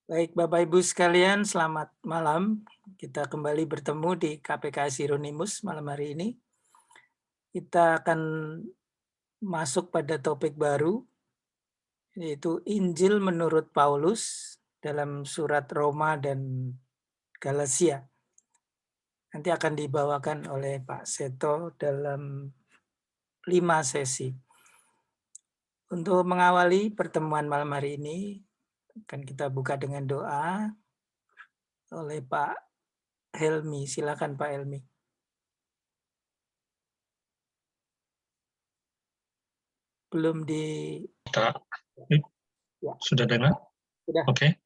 Baik, Bapak Ibu sekalian, selamat malam. Kita kembali bertemu di KPKS Hieronymus malam hari ini. Kita akan masuk pada topik baru, yaitu Injil menurut Paulus dalam surat Roma dan Galatia. Nanti akan dibawakan oleh Pak Seto dalam 5 sesi. Untuk mengawali pertemuan malam hari ini, akan kita buka dengan doa oleh Pak Helmi. Silakan Pak Helmi. Belum di Kita ya, sudah dengar? sudah. Oke.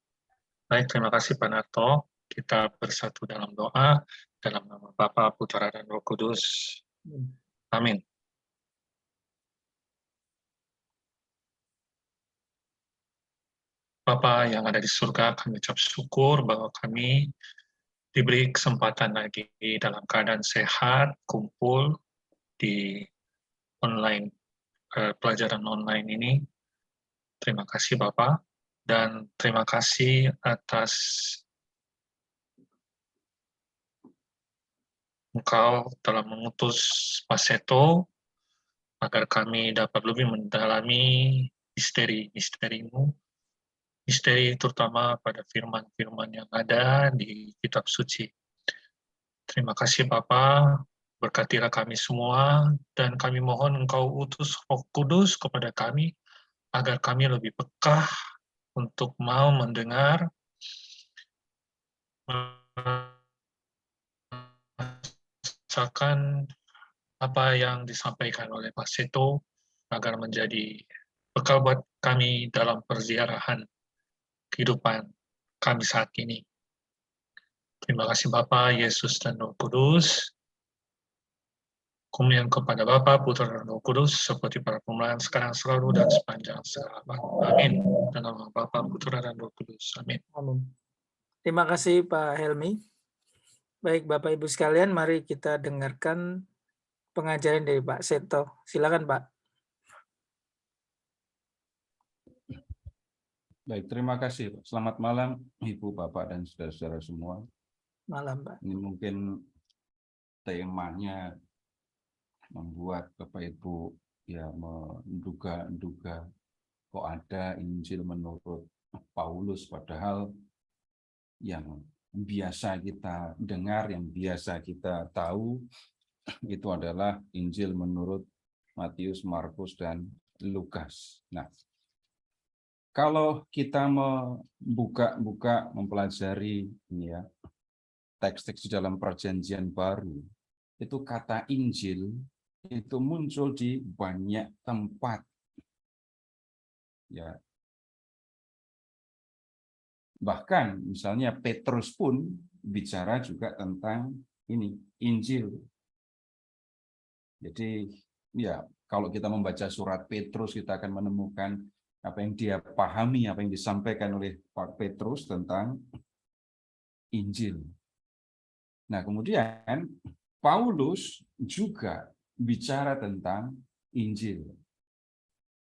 Baik, terima kasih Pak Narto. Kita bersatu dalam doa dalam nama Bapa, Putra, dan Roh Kudus. Amin. Bapa yang ada di surga, kami ucap syukur bahwa kami diberi kesempatan lagi dalam keadaan sehat, kumpul di online, pelajaran online ini. Terima kasih Bapak, dan terima kasih atas Engkau telah mengutus Pak Seto agar kami dapat lebih mendalami misteri-misterimu, misteri terutama pada firman-firman yang ada di kitab suci. Terima kasih Bapa, berkatilah kami semua, dan kami mohon Engkau utus Roh Kudus kepada kami, agar kami lebih peka untuk mau mendengar, merasakan apa yang disampaikan oleh Pak Seto, agar menjadi bekal buat kami dalam perziarahan kehidupan kami saat ini. Terima kasih Bapa, Yesus, dan Roh Kudus. Kemuliaan kepada Bapa, Putra, dan Roh Kudus, seperti pada permulaan, sekarang, selalu, dan sepanjang segala abad. Amin. Dalam nama Bapa, Putra, dan Roh Kudus. Amin. Amin. Terima kasih Pak Helmi. Baik Bapak Ibu sekalian, mari kita dengarkan pengajaran dari Pak Seto. Silakan Pak. Baik, terima kasih. Selamat malam Ibu, Bapak, dan saudara-saudara semua. Malam Pak. Ini mungkin temanya membuat Bapak Ibu ya menduga-duga kok ada Injil menurut Paulus, padahal yang biasa kita dengar, yang biasa kita tahu itu adalah Injil menurut Matius, Markus, dan Lukas. Nah, kalau kita membuka mempelajari ini ya, teks-teks di dalam Perjanjian Baru, itu kata Injil itu muncul di banyak tempat. Ya. Bahkan misalnya Petrus pun bicara juga tentang ini, Injil. Jadi ya, kalau kita membaca surat Petrus, kita akan menemukan apa yang dia pahami, apa yang disampaikan oleh Pak Petrus tentang Injil. Nah, kemudian Paulus juga bicara tentang Injil.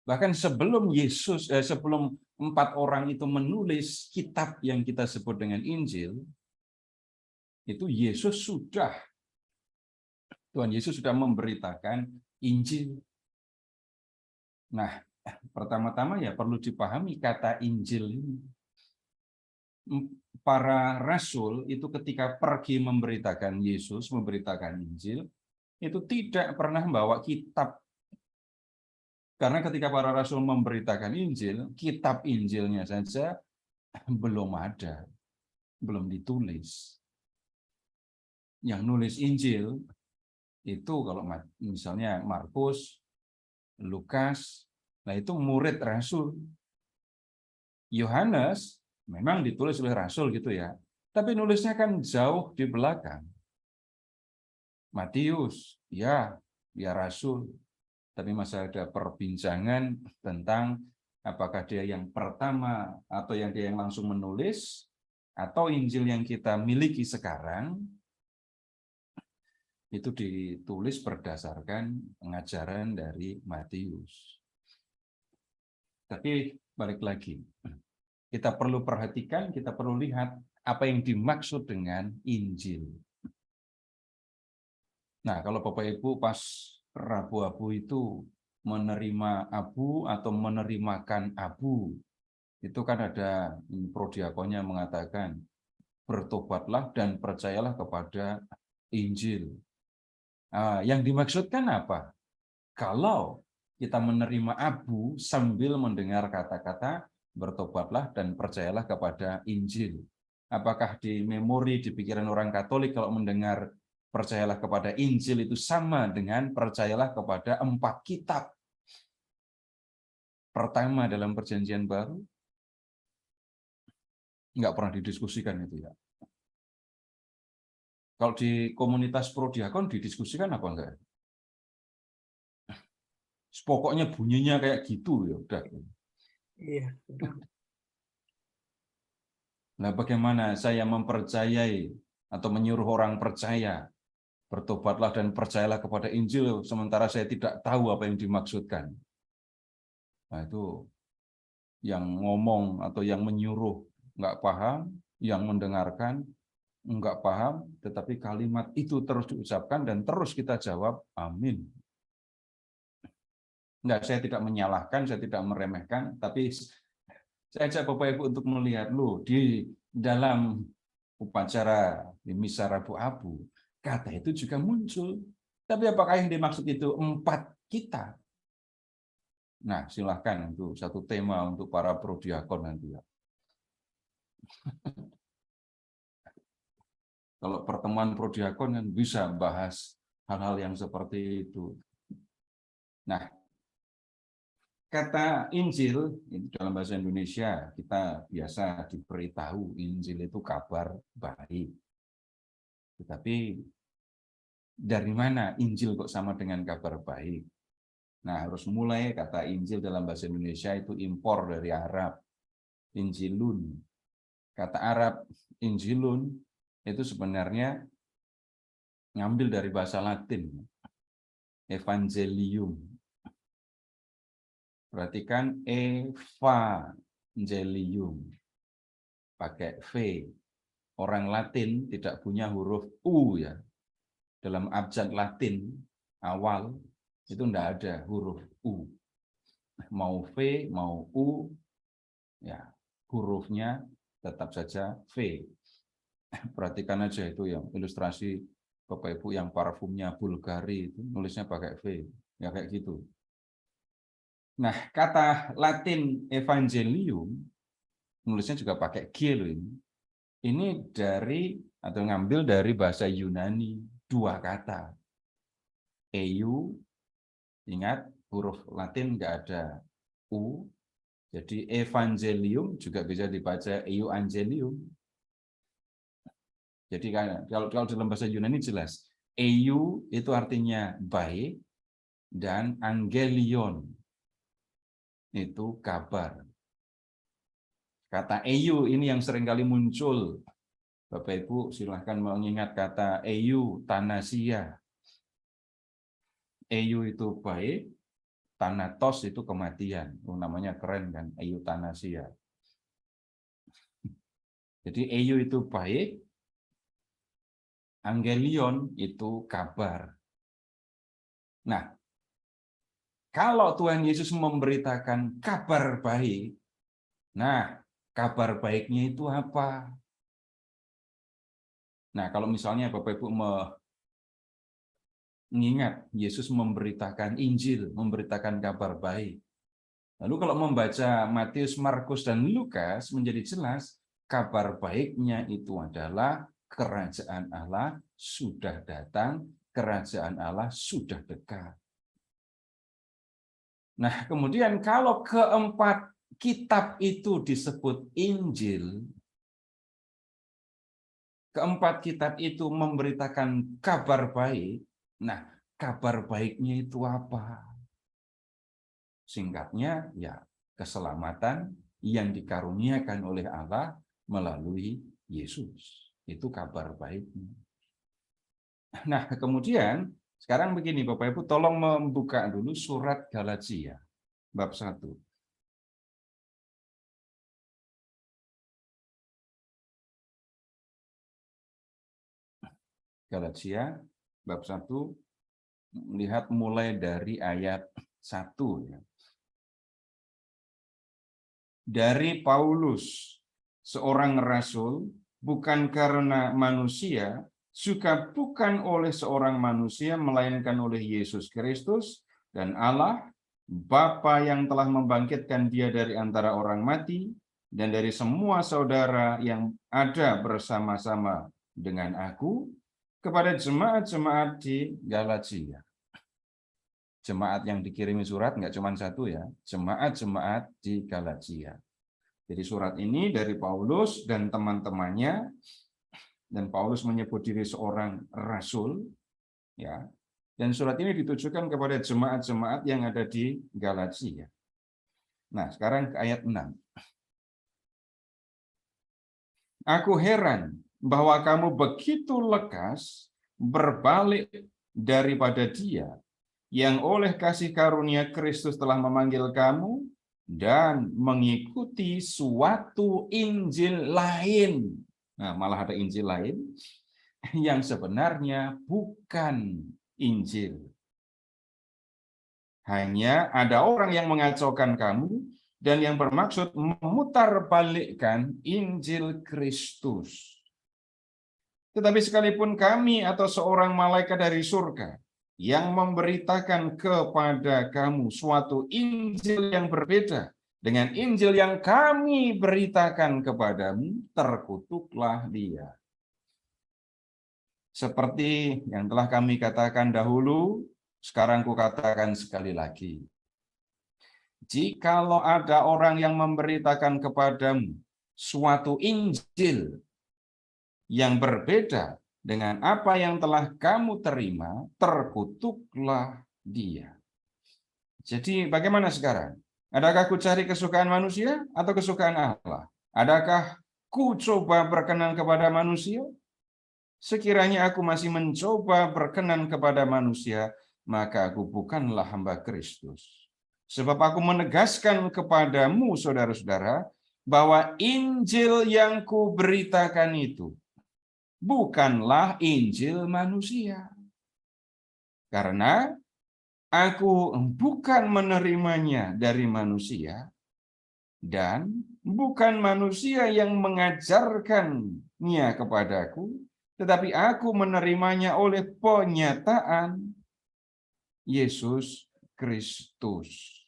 Bahkan sebelum sebelum 4 orang itu menulis kitab yang kita sebut dengan Injil, itu Tuhan Yesus sudah memberitakan Injil. Nah, pertama-tama ya perlu dipahami kata Injil ini. Para rasul itu ketika pergi memberitakan Yesus, memberitakan Injil, itu tidak pernah membawa kitab. Karena ketika para rasul memberitakan Injil, kitab Injilnya saja belum ada, belum ditulis. Yang nulis Injil itu kalau misalnya Markus, Lukas, nah itu murid rasul. Yohanes memang ditulis oleh rasul gitu ya, tapi nulisnya kan jauh di belakang. Matius, ya rasul, tapi masih ada perbincangan tentang apakah dia yang pertama atau yang dia yang langsung menulis, atau Injil yang kita miliki sekarang itu ditulis berdasarkan pengajaran dari Matius. Tapi balik lagi, kita perlu perhatikan, kita perlu lihat apa yang dimaksud dengan Injil. Nah, kalau Bapak Ibu pas Rabu-Abu itu menerima abu atau menerimakan abu, itu kan ada prodiakonnya mengatakan, bertobatlah dan percayalah kepada Injil. Nah, yang dimaksudkan apa? Kalau kita menerima abu sambil mendengar kata-kata bertobatlah dan percayalah kepada Injil. Apakah di memori, di pikiran orang Katolik kalau mendengar percayalah kepada Injil itu sama dengan percayalah kepada 4 kitab pertama dalam Perjanjian Baru? Nggak pernah didiskusikan itu ya. Kalau di komunitas prodiakon didiskusikan apa enggak? Pokoknya bunyinya kayak gitu ya udah. Iya. Nah, bagaimana saya mempercayai atau menyuruh orang percaya bertobatlah dan percayalah kepada Injil sementara saya tidak tahu apa yang dimaksudkan. Nah, itu yang ngomong atau yang menyuruh nggak paham, yang mendengarkan nggak paham, tetapi kalimat itu terus diucapkan dan terus kita jawab amin. Enggak, saya tidak menyalahkan, saya tidak meremehkan, tapi saya ajak Bapak Ibu untuk melihat loh di dalam upacara di misa Rabu-Abu, kata itu juga muncul. Tapi apakah yang dimaksud itu 4 kitab? Nah, silahkan untuk satu tema untuk para prodiakon nanti ya. Kalau pertemuan prodiakon kan bisa bahas hal-hal yang seperti itu. Nah, kata Injil itu dalam bahasa Indonesia kita biasa diberitahu Injil itu kabar baik. Tetapi dari mana Injil kok sama dengan kabar baik? Nah, harus mulai kata Injil dalam bahasa Indonesia itu impor dari Arab. Injilun. Kata Arab Injilun itu sebenarnya ngambil dari bahasa Latin. Evangelium. Perhatikan evangelium. Pakai V. Orang Latin tidak punya huruf U ya. Dalam abjad Latin awal itu tidak ada huruf U. Mau V, mau U, ya hurufnya tetap saja V. Perhatikan aja itu yang ilustrasi Bapak Ibu yang parfumnya Bulgari itu nulisnya pakai V. Ya kayak gitu. Nah, kata Latin evangelium nulisnya juga pakai G loh ini. Ini dari atau ngambil dari bahasa Yunani 2 kata. EU, ingat huruf Latin nggak ada U, jadi evangelium juga bisa dibaca euangelium. Jadi kalau dalam bahasa Yunani jelas, EU itu artinya baik dan angelion itu kabar. Kata EU ini yang seringkali muncul. Bapak Ibu silahkan mengingat kata EU thanasia. EU itu baik, thanatos itu kematian. Namanya keren kan, euthanasia. Jadi EU itu baik, angelion itu kabar. Nah, kalau Tuhan Yesus memberitakan kabar baik, nah, kabar baiknya itu apa? Nah, kalau misalnya Bapak Ibu mengingat Yesus memberitakan Injil, memberitakan kabar baik. Lalu kalau membaca Matius, Markus, dan Lukas menjadi jelas kabar baiknya itu adalah kerajaan Allah sudah datang, kerajaan Allah sudah dekat. Nah, kemudian kalau keempat kitab itu disebut Injil, keempat kitab itu memberitakan kabar baik. Nah, kabar baiknya itu apa? Singkatnya, ya keselamatan yang dikaruniakan oleh Allah melalui Yesus. Itu kabar baiknya. Nah, kemudian sekarang begini Bapak Ibu, tolong membuka dulu surat Galatia bab 1. Galatia bab 1, lihat mulai dari ayat 1 ya. Dari Paulus, seorang rasul, bukan karena manusia, juga bukan oleh seorang manusia, melainkan oleh Yesus Kristus dan Allah, Bapa yang telah membangkitkan dia dari antara orang mati, dan dari semua saudara yang ada bersama-sama dengan aku, kepada jemaat-jemaat di Galatia. Jemaat yang dikirimi surat nggak cuma satu ya, jemaat-jemaat di Galatia. Jadi surat ini dari Paulus dan teman-temannya, dan Paulus menyebut diri seorang rasul, ya. Dan surat ini ditujukan kepada jemaat-jemaat yang ada di Galatia. Nah, sekarang ke ayat 6. Aku heran bahwa kamu begitu lekas berbalik daripada Dia yang oleh kasih karunia Kristus telah memanggil kamu dan mengikuti suatu Injil lain. Nah, malah ada Injil lain yang sebenarnya bukan Injil. Hanya ada orang yang mengacaukan kamu dan yang bermaksud memutarbalikkan Injil Kristus. Tetapi sekalipun kami atau seorang malaikat dari surga yang memberitakan kepada kamu suatu Injil yang berbeda dengan Injil yang kami beritakan kepadamu, terkutuklah dia. Seperti yang telah kami katakan dahulu, sekarang kukatakan sekali lagi. Jikalau ada orang yang memberitakan kepadamu suatu Injil yang berbeda dengan apa yang telah kamu terima, terkutuklah dia. Jadi bagaimana sekarang? Adakah ku cari kesukaan manusia atau kesukaan Allah? Adakah ku coba berkenan kepada manusia? Sekiranya aku masih mencoba berkenan kepada manusia, maka aku bukanlah hamba Kristus. Sebab aku menegaskan kepadamu, saudara-saudara, bahwa Injil yang kuberitakan itu bukanlah Injil manusia. Karena aku bukan menerimanya dari manusia, dan bukan manusia yang mengajarkannya kepadaku, tetapi aku menerimanya oleh penyataan Yesus Kristus.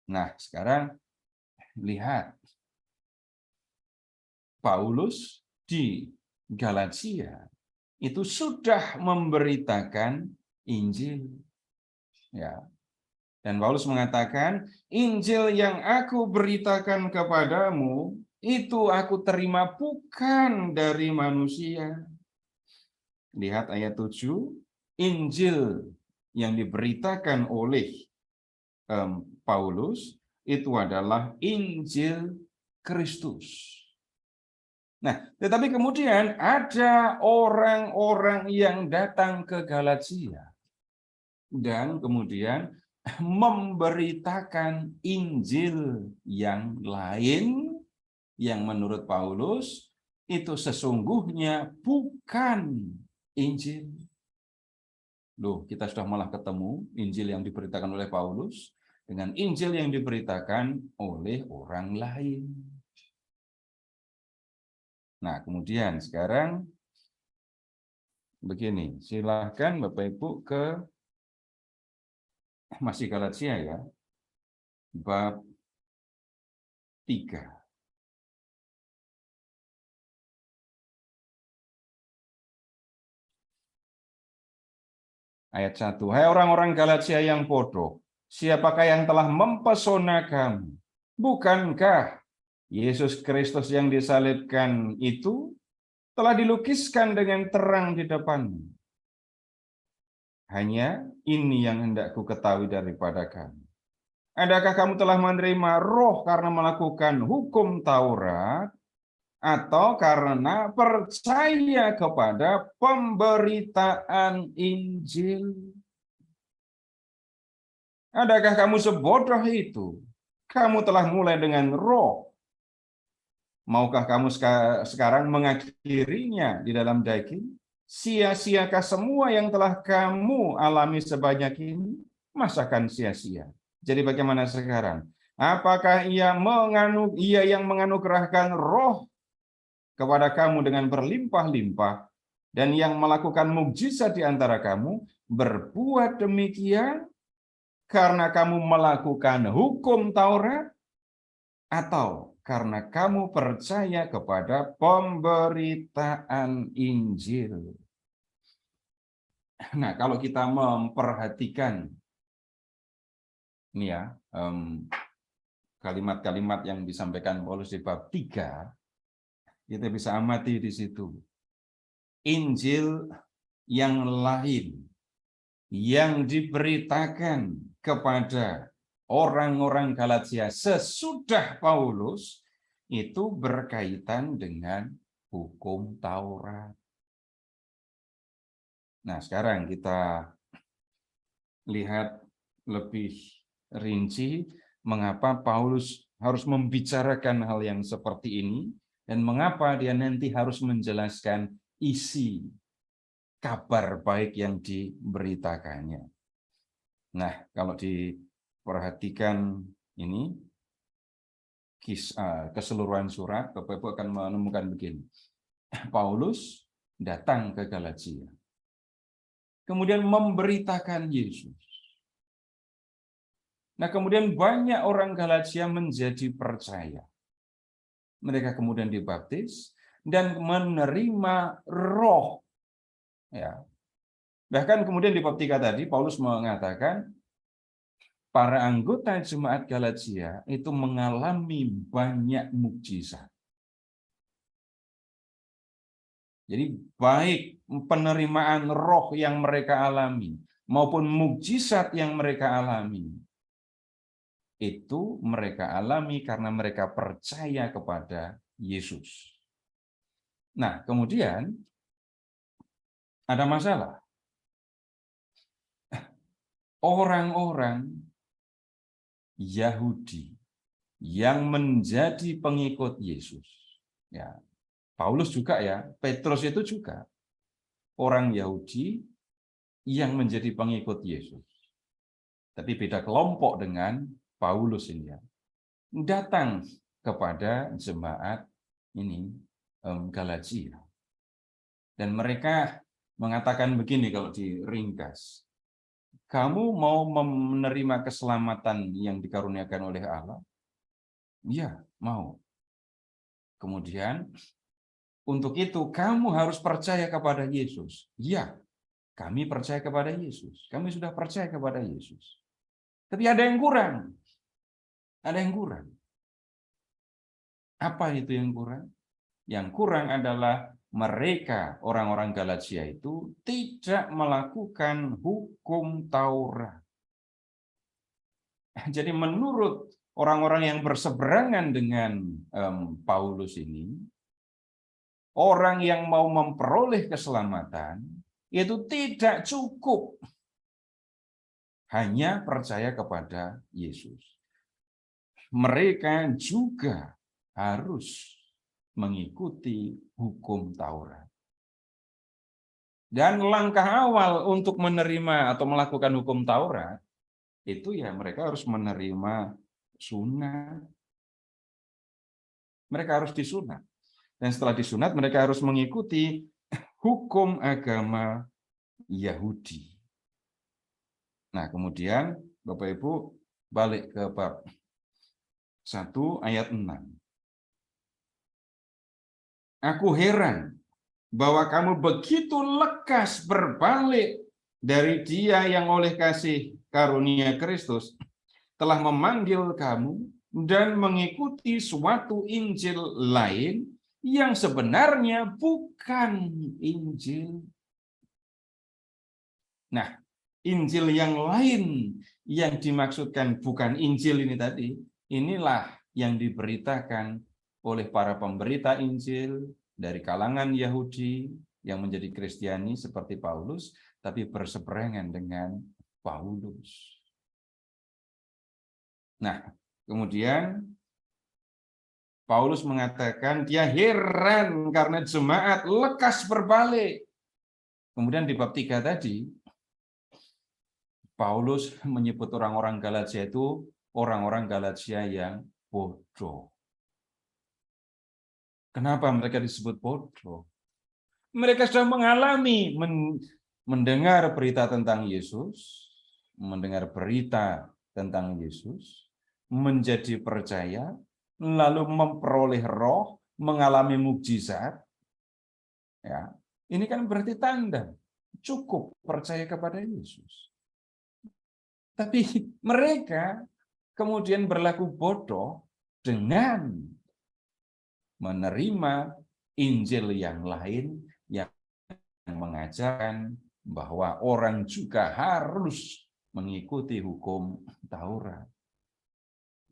Nah, sekarang lihat. Paulus di Galatia itu sudah memberitakan Injil. Ya. Dan Paulus mengatakan, Injil yang aku beritakan kepadamu, itu aku terima bukan dari manusia. Lihat ayat 7, Injil yang diberitakan oleh Paulus itu adalah Injil Kristus. Nah, tetapi kemudian ada orang-orang yang datang ke Galatia dan kemudian memberitakan Injil yang lain yang menurut Paulus itu sesungguhnya bukan Injil. Loh, kita sudah malah ketemu Injil yang diberitakan oleh Paulus dengan Injil yang diberitakan oleh orang lain. Nah, kemudian sekarang begini, silahkan Bapak Ibu ke masih Galatia ya, bab 3. Ayat 1. Hai orang-orang Galatia yang bodoh, siapakah yang telah mempesona kamu? Bukankah Yesus Kristus yang disalibkan itu telah dilukiskan dengan terang di depanmu? Hanya ini yang hendak ku ketahui daripada kamu. Adakah kamu telah menerima roh karena melakukan hukum Taurat, atau karena percaya kepada pemberitaan Injil? Adakah kamu sebodoh itu? Kamu telah mulai dengan roh. Maukah kamu sekarang mengakhirinya di dalam daging? sia-siakah semua yang telah kamu alami sebanyak ini? Masakan sia-sia. Jadi bagaimana sekarang? Apakah ia yang menganugerahkan roh kepada kamu dengan berlimpah-limpah dan yang melakukan mukjizat di antara kamu berbuat demikian karena kamu melakukan hukum Taurat atau karena kamu percaya kepada pemberitaan Injil? Nah, kalau kita memperhatikan ini ya, kalimat-kalimat yang disampaikan Paulus di bab 3, kita bisa amati di situ. Injil yang lain yang diberitakan kepada orang-orang Galatia sesudah Paulus itu berkaitan dengan hukum Taurat. Nah, sekarang kita lihat lebih rinci mengapa Paulus harus membicarakan hal yang seperti ini dan mengapa dia nanti harus menjelaskan isi kabar baik yang diberitakannya. Nah, kalau diperhatikan ini keseluruhan surat, Bapak Ibu akan menemukan begini. Paulus datang ke Galatia, kemudian memberitakan Yesus. Nah, kemudian banyak orang Galatia menjadi percaya. Mereka kemudian dibaptis dan menerima roh. Ya. Bahkan kemudian di bab 3 tadi, Paulus mengatakan, para anggota jemaat Galatia itu mengalami banyak mukjizat. Jadi baik penerimaan roh yang mereka alami, maupun mukjizat yang mereka alami, itu mereka alami karena mereka percaya kepada Yesus. Nah, kemudian ada masalah. Orang-orang Yahudi yang menjadi pengikut Yesus. Ya, Paulus juga ya, Petrus itu juga orang Yahudi yang menjadi pengikut Yesus. Tapi beda kelompok dengan Paulus ini ya. Datang kepada jemaat ini Galatia. Dan mereka mengatakan begini kalau diringkas. Kamu mau menerima keselamatan yang dikaruniakan oleh Allah? Ya, mau. Kemudian, untuk itu kamu harus percaya kepada Yesus. Ya, kami percaya kepada Yesus. Kami sudah percaya kepada Yesus. Tapi ada yang kurang. Ada yang kurang. Apa itu yang kurang? Yang kurang adalah mereka, orang-orang Galatia itu, tidak melakukan hukum Taurat. Jadi menurut orang-orang yang berseberangan dengan Paulus ini, orang yang mau memperoleh keselamatan, itu tidak cukup hanya percaya kepada Yesus. Mereka juga harus mengikuti hukum Taurat. Dan langkah awal untuk menerima atau melakukan hukum Taurat, itu ya mereka harus menerima sunat. Mereka harus disunat. Dan setelah disunat, mereka harus mengikuti hukum agama Yahudi. Nah, kemudian Bapak Ibu balik ke bab 1 ayat 6. Aku heran bahwa kamu begitu lekas berbalik dari Dia yang oleh kasih karunia Kristus telah memanggil kamu dan mengikuti suatu Injil lain yang sebenarnya bukan Injil. Nah, Injil yang lain yang dimaksudkan bukan Injil ini tadi, inilah yang diberitakan oleh para pemberita Injil dari kalangan Yahudi yang menjadi Kristiani seperti Paulus, tapi berseberangan dengan Paulus. Nah, kemudian Paulus mengatakan dia heran karena jemaat lekas berbalik Kemudian di bab 3 tadi, Paulus menyebut orang-orang Galatia itu orang-orang Galatia yang bodoh. Kenapa mereka disebut bodoh? Mereka sudah mengalami mendengar berita tentang Yesus, mendengar berita tentang Yesus, menjadi percaya, lalu memperoleh roh, mengalami mukjizat. Ya, ini kan berarti tanda cukup percaya kepada Yesus. Tapi mereka kemudian berlaku bodoh dengan menerima Injil yang lain yang mengajarkan bahwa orang juga harus mengikuti hukum Taurat.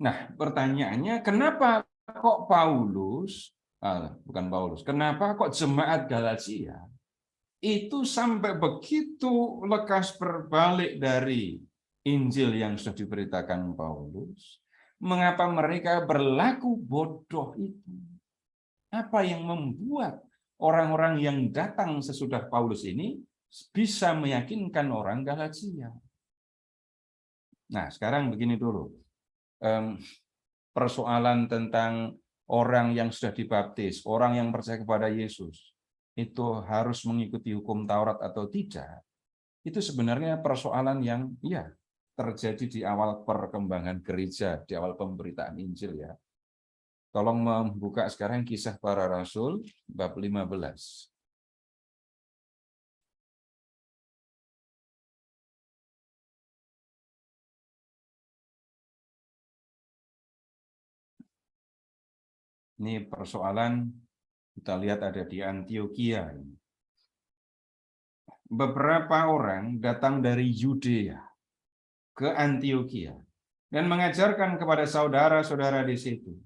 Nah, pertanyaannya, kenapa kok kenapa kok jemaat Galatia itu sampai begitu lekas berbalik dari Injil yang sudah diberitakan Paulus? Mengapa mereka berlaku bodoh itu? Apa yang membuat orang-orang yang datang sesudah Paulus ini bisa meyakinkan orang Galatia? Nah, sekarang begini dulu. Persoalan tentang orang yang sudah dibaptis, orang yang percaya kepada Yesus, itu harus mengikuti hukum Taurat atau tidak? Itu sebenarnya persoalan yang terjadi di awal perkembangan gereja, di awal pemberitaan Injil ya. Tolong membuka sekarang Kisah Para Rasul bab 15. Ini persoalan kita lihat ada di Antioquia. Beberapa orang datang dari Yudea ke Antioquia dan mengajarkan kepada saudara-saudara di situ,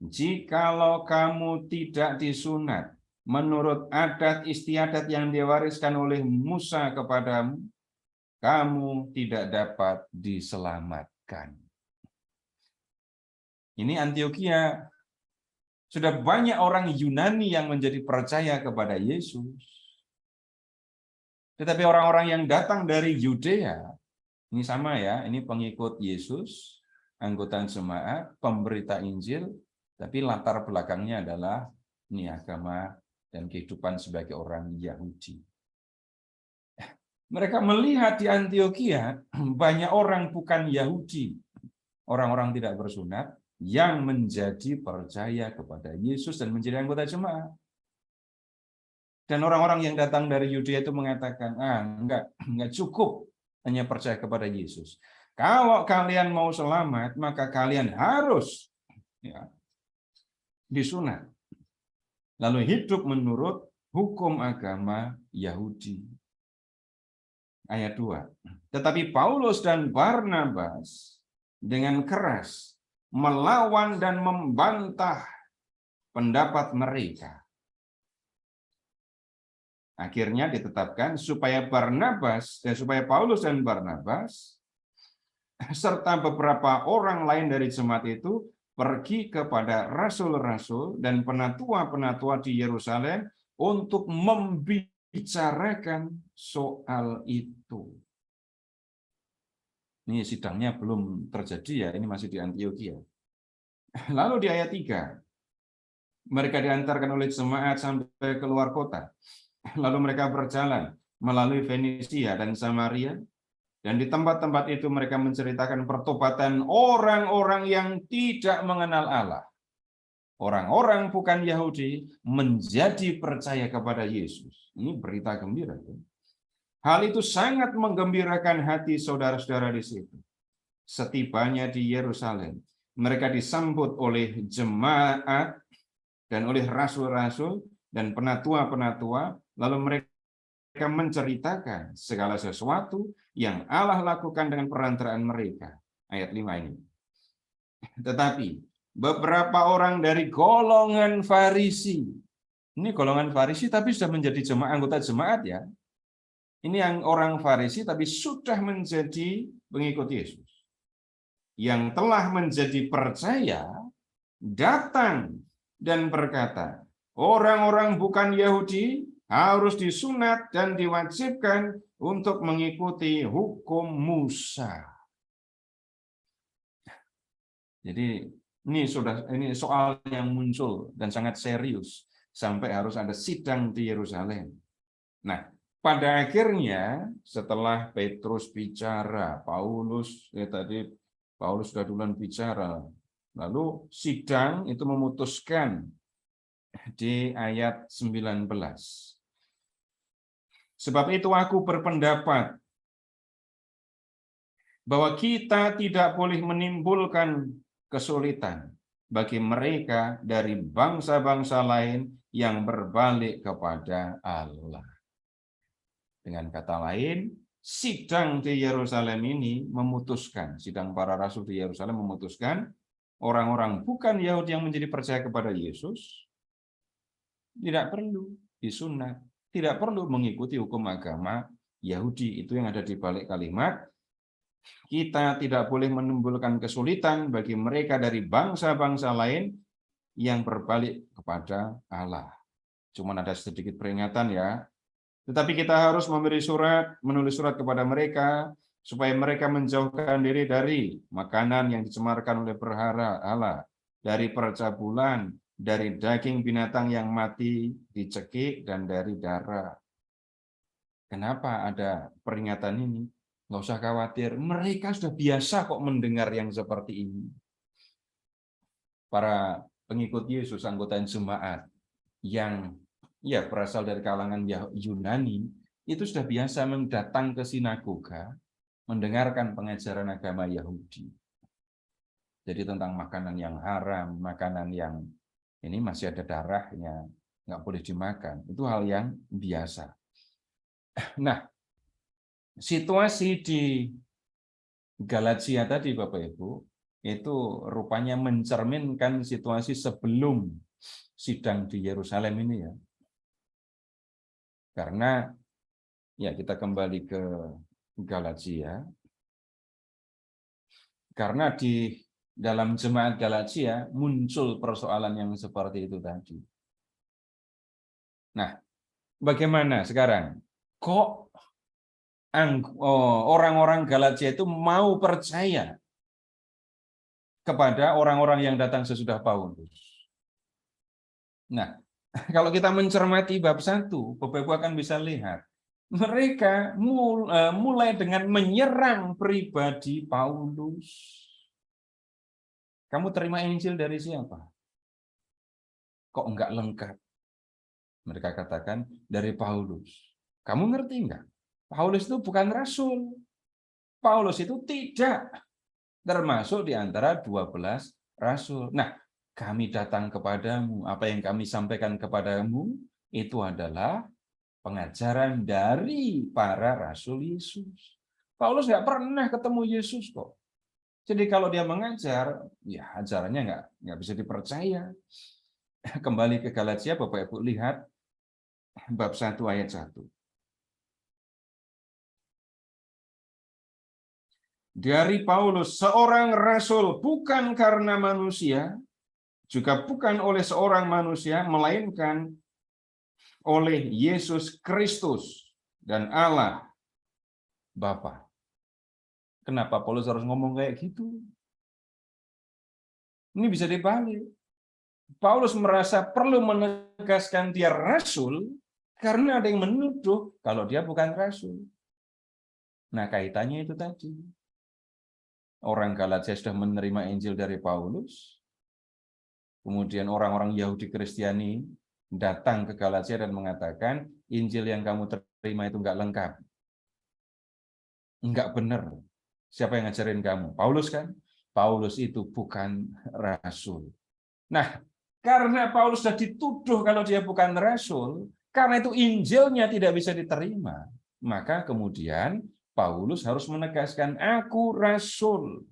jikalau kamu tidak disunat menurut adat istiadat yang diwariskan oleh Musa kepadamu, kamu tidak dapat diselamatkan. Ini Antioquia. Sudah banyak orang Yunani yang menjadi percaya kepada Yesus. Tetapi orang-orang yang datang dari Yudea, ini sama ya, ini pengikut Yesus, anggota jemaat, pemberita Injil, tapi latar belakangnya adalah ini agama dan kehidupan sebagai orang Yahudi. Mereka melihat di Antioquia banyak orang bukan Yahudi, orang-orang tidak bersunat, yang menjadi percaya kepada Yesus dan menjadi anggota jemaat. Dan orang-orang yang datang dari Yudea itu mengatakan, enggak cukup hanya percaya kepada Yesus. Kalau kalian mau selamat, maka kalian harus disunat. Lalu hidup menurut hukum agama Yahudi. Ayat 2. Tetapi Paulus dan Barnabas dengan keras melawan dan membantah pendapat mereka. Akhirnya ditetapkan supaya Paulus dan Barnabas serta beberapa orang lain dari jemaat itu pergi kepada rasul-rasul dan penatua-penatua di Yerusalem untuk membicarakan soal itu. Ini sidangnya belum terjadi ya, ini masih di Antioquia. Lalu di ayat 3, mereka diantarkan oleh jemaat sampai keluar kota. Lalu mereka berjalan melalui Fenisia dan Samaria, dan di tempat-tempat itu mereka menceritakan pertobatan orang-orang yang tidak mengenal Allah. Orang-orang bukan Yahudi menjadi percaya kepada Yesus. Ini berita gembira. Hal itu sangat menggembirakan hati saudara-saudara di situ. Setibanya di Yerusalem, mereka disambut oleh jemaat dan oleh rasul-rasul dan penatua-penatua, lalu mereka menceritakan segala sesuatu yang Allah lakukan dengan perantaraan mereka. Ayat 5 ini. Tetapi beberapa orang dari golongan Farisi, ini golongan Farisi tapi sudah menjadi anggota jemaat ya. Ini yang orang Farisi tapi sudah menjadi pengikut Yesus. Yang telah menjadi percaya datang dan berkata, orang-orang bukan Yahudi harus disunat dan diwajibkan untuk mengikuti hukum Musa. Jadi ini soal yang muncul dan sangat serius sampai harus ada sidang di Yerusalem. Nah, pada akhirnya setelah Petrus bicara, Paulus sudah duluan bicara, lalu sidang itu memutuskan di ayat 19. Sebab itu aku berpendapat bahwa kita tidak boleh menimbulkan kesulitan bagi mereka dari bangsa-bangsa lain yang berbalik kepada Allah. Dengan kata lain, sidang di Yerusalem ini memutuskan, sidang para rasul di Yerusalem memutuskan orang-orang bukan Yahudi yang menjadi percaya kepada Yesus tidak perlu disunat, tidak perlu mengikuti hukum agama Yahudi. Itu yang ada di balik kalimat, kita tidak boleh menimbulkan kesulitan bagi mereka dari bangsa-bangsa lain yang berbalik kepada Allah. Cuman ada sedikit peringatan ya. Tetapi kita harus menulis surat kepada mereka supaya mereka menjauhkan diri dari makanan yang dicemarkan oleh berhala Allah, dari percabulan, dari daging binatang yang mati dicekik, dan dari darah. Kenapa ada peringatan ini? Nggak usah khawatir, mereka sudah biasa kok mendengar yang seperti ini. Para pengikut Yesus, anggota jemaat yang berasal dari kalangan Yunani, itu sudah biasa mendatang ke sinagoga, mendengarkan pengajaran agama Yahudi. Jadi tentang makanan yang haram, makanan yang ini masih ada darahnya, nggak boleh dimakan. Itu hal yang biasa. Nah, situasi di Galatia tadi, Bapak Ibu, itu rupanya mencerminkan situasi sebelum sidang di Yerusalem ini ya. Karena ya kita kembali ke Galatia. Karena di dalam jemaat Galatia muncul persoalan yang seperti itu tadi. Nah, bagaimana sekarang? Kok orang-orang Galatia itu mau percaya kepada orang-orang yang datang sesudah Paulus? Nah, kalau kita mencermati bab 1, Bapak Ibu akan bisa lihat mereka mulai dengan menyerang pribadi Paulus. Kamu terima Injil dari siapa? Kok enggak lengkap? Mereka katakan dari Paulus. Kamu ngerti enggak? Paulus itu bukan rasul. Paulus itu tidak termasuk di antara 12 rasul. Nah, kami datang kepadamu. Apa yang kami sampaikan kepadamu itu adalah pengajaran dari para rasul Yesus. Paulus nggak pernah ketemu Yesus kok. Jadi kalau dia mengajar, ya ajarannya nggak bisa dipercaya. Kembali ke Galatia, Bapak Ibu lihat bab 1 ayat 1. Dari Paulus, seorang rasul bukan karena manusia, juga bukan oleh seorang manusia, melainkan oleh Yesus Kristus dan Allah Bapa. Kenapa Paulus harus ngomong kayak gitu? Ini bisa dibalik. Paulus merasa perlu menegaskan dia rasul karena ada yang menuduh kalau dia bukan rasul. Nah, kaitannya itu tadi. Orang Galatia sudah menerima Injil dari Paulus. Kemudian orang-orang Yahudi Kristiani datang ke Galatia dan mengatakan Injil yang kamu terima itu enggak lengkap. Enggak benar. Siapa yang ngajarin kamu? Paulus kan? Paulus itu bukan rasul. Nah, karena Paulus sudah dituduh kalau dia bukan rasul, karena itu Injilnya tidak bisa diterima, maka kemudian Paulus harus menegaskan, aku rasul.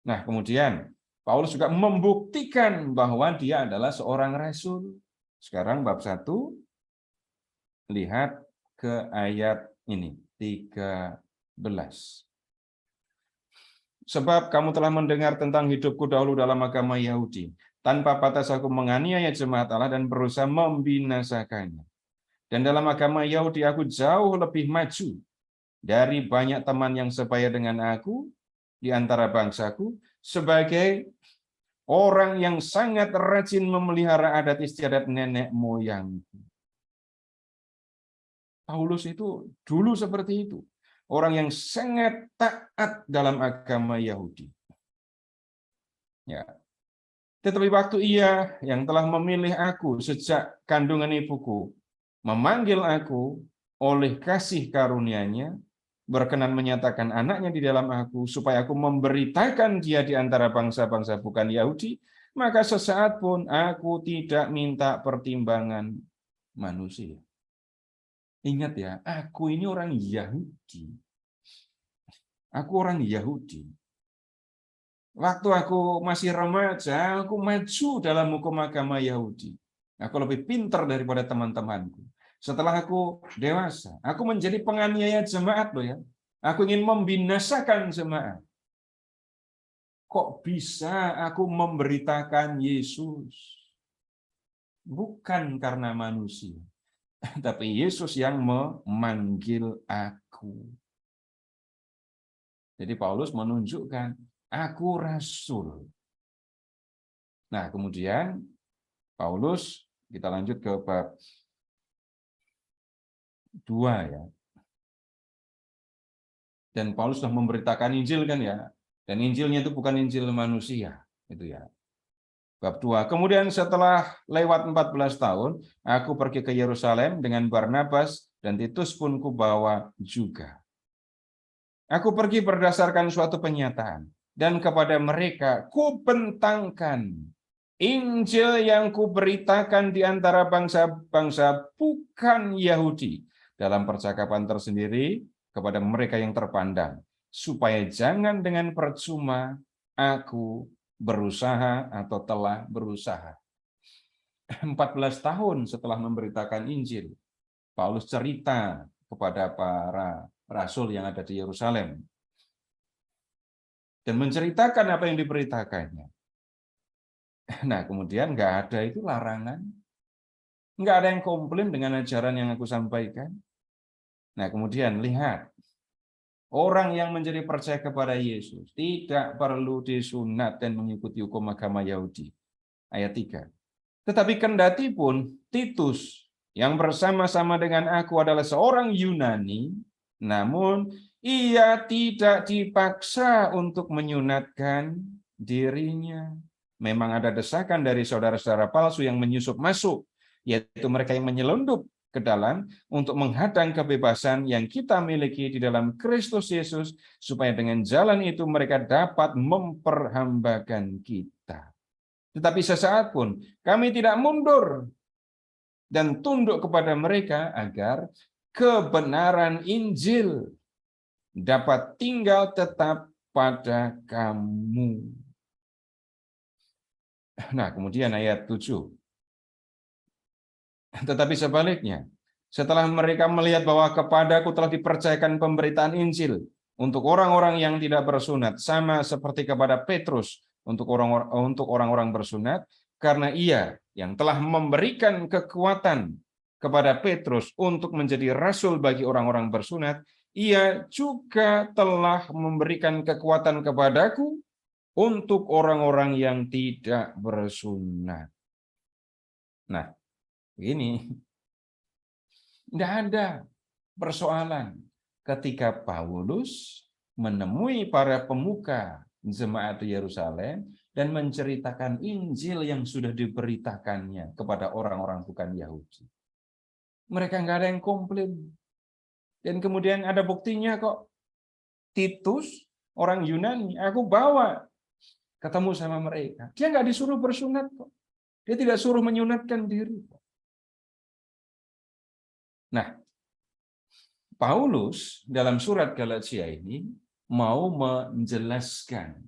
Nah, kemudian Paulus juga membuktikan bahwa dia adalah seorang rasul. Sekarang bab 1, lihat ke ayat ini, 13. Sebab kamu telah mendengar tentang hidupku dahulu dalam agama Yahudi. Tanpa batas aku menganiaya jemaat Allah dan berusaha membinasakannya. Dan dalam agama Yahudi aku jauh lebih maju dari banyak teman yang sebaya dengan aku di antara bangsaku, sebagai orang yang sangat rajin memelihara adat istiadat nenek moyangku. Paulus itu dulu seperti itu. Orang yang sangat taat dalam agama Yahudi. Ya. Tetapi waktu ia yang telah memilih aku sejak kandungan ibuku, memanggil aku oleh kasih karunia-Nya, berkenan menyatakan anaknya di dalam aku, supaya aku memberitakan dia di antara bangsa-bangsa bukan Yahudi, maka sesaat pun aku tidak minta pertimbangan manusia. Ingat ya, aku ini orang Yahudi. Aku orang Yahudi. Waktu aku masih remaja, aku maju dalam hukum agama Yahudi. Aku lebih pintar daripada teman-temanku. Setelah aku dewasa, aku menjadi penganiaya jemaat loh ya. Aku ingin membinasakan jemaat. Kok bisa aku memberitakan Yesus? Bukan karena manusia, tapi Yesus yang memanggil aku. Jadi Paulus menunjukkan, aku rasul. Nah, kemudian Paulus, kita lanjut ke bab 2 ya. Dan Paulus sudah memberitakan Injil kan ya. Dan Injilnya itu bukan Injil manusia, itu ya. Bab 2. Kemudian setelah lewat 14 tahun, aku pergi ke Yerusalem dengan Barnabas dan Titus pun kubawa juga. Aku pergi berdasarkan suatu penyataan, dan kepada mereka kubentangkan Injil yang kuberitakan di antara bangsa-bangsa bukan Yahudi dalam percakapan tersendiri kepada mereka yang terpandang, supaya jangan dengan percuma aku berusaha atau telah berusaha. 14 tahun setelah memberitakan Injil, Paulus cerita kepada para rasul yang ada di Yerusalem dan menceritakan apa yang diberitakannya. Nah, kemudian nggak ada itu larangan, nggak ada yang komplain dengan ajaran yang aku sampaikan. Nah, kemudian lihat, orang yang menjadi percaya kepada Yesus tidak perlu disunat dan mengikuti hukum agama Yahudi. Ayat 3. Tetapi kendati pun Titus yang bersama-sama dengan aku adalah seorang Yunani, namun ia tidak dipaksa untuk menyunatkan dirinya. Memang ada desakan dari saudara-saudara palsu yang menyusup masuk, yaitu mereka yang menyelundup ke dalam untuk menghadang kebebasan yang kita miliki di dalam Kristus Yesus, supaya dengan jalan itu mereka dapat memperhambakan kita. Tetapi sesaat pun kami tidak mundur dan tunduk kepada mereka agar kebenaran Injil dapat tinggal tetap pada kamu. Nah, kemudian ayat 7. Tetapi sebaliknya, setelah mereka melihat bahwa kepadaku telah dipercayakan pemberitaan Injil untuk orang-orang yang tidak bersunat, sama seperti kepada Petrus untuk orang-orang bersunat, karena ia yang telah memberikan kekuatan kepada Petrus untuk menjadi rasul bagi orang-orang bersunat, ia juga telah memberikan kekuatan kepadaku untuk orang-orang yang tidak bersunat. Nah, ini tidak ada persoalan ketika Paulus menemui para pemuka jemaat di Yerusalem dan menceritakan Injil yang sudah diberitakannya kepada orang-orang bukan Yahudi. Mereka nggak ada yang komplain. Dan kemudian ada buktinya kok. Titus, orang Yunani, aku bawa ketemu sama mereka. Dia nggak disuruh bersunat kok. Dia tidak suruh menyunatkan diri. Nah, Paulus dalam surat Galatia ini mau menjelaskan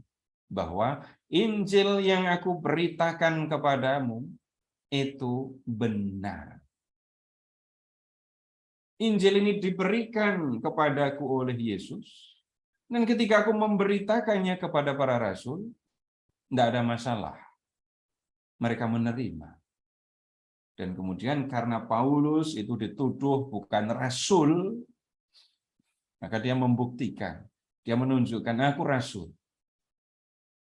bahwa Injil yang aku beritakan kepadamu itu benar. Injil ini diberikan kepadaku oleh Yesus Dan ketika aku memberitakannya kepada para rasul, tidak ada masalah. Mereka menerima. Dan kemudian karena Paulus itu dituduh bukan rasul, maka dia membuktikan. Dia menunjukkan, aku rasul.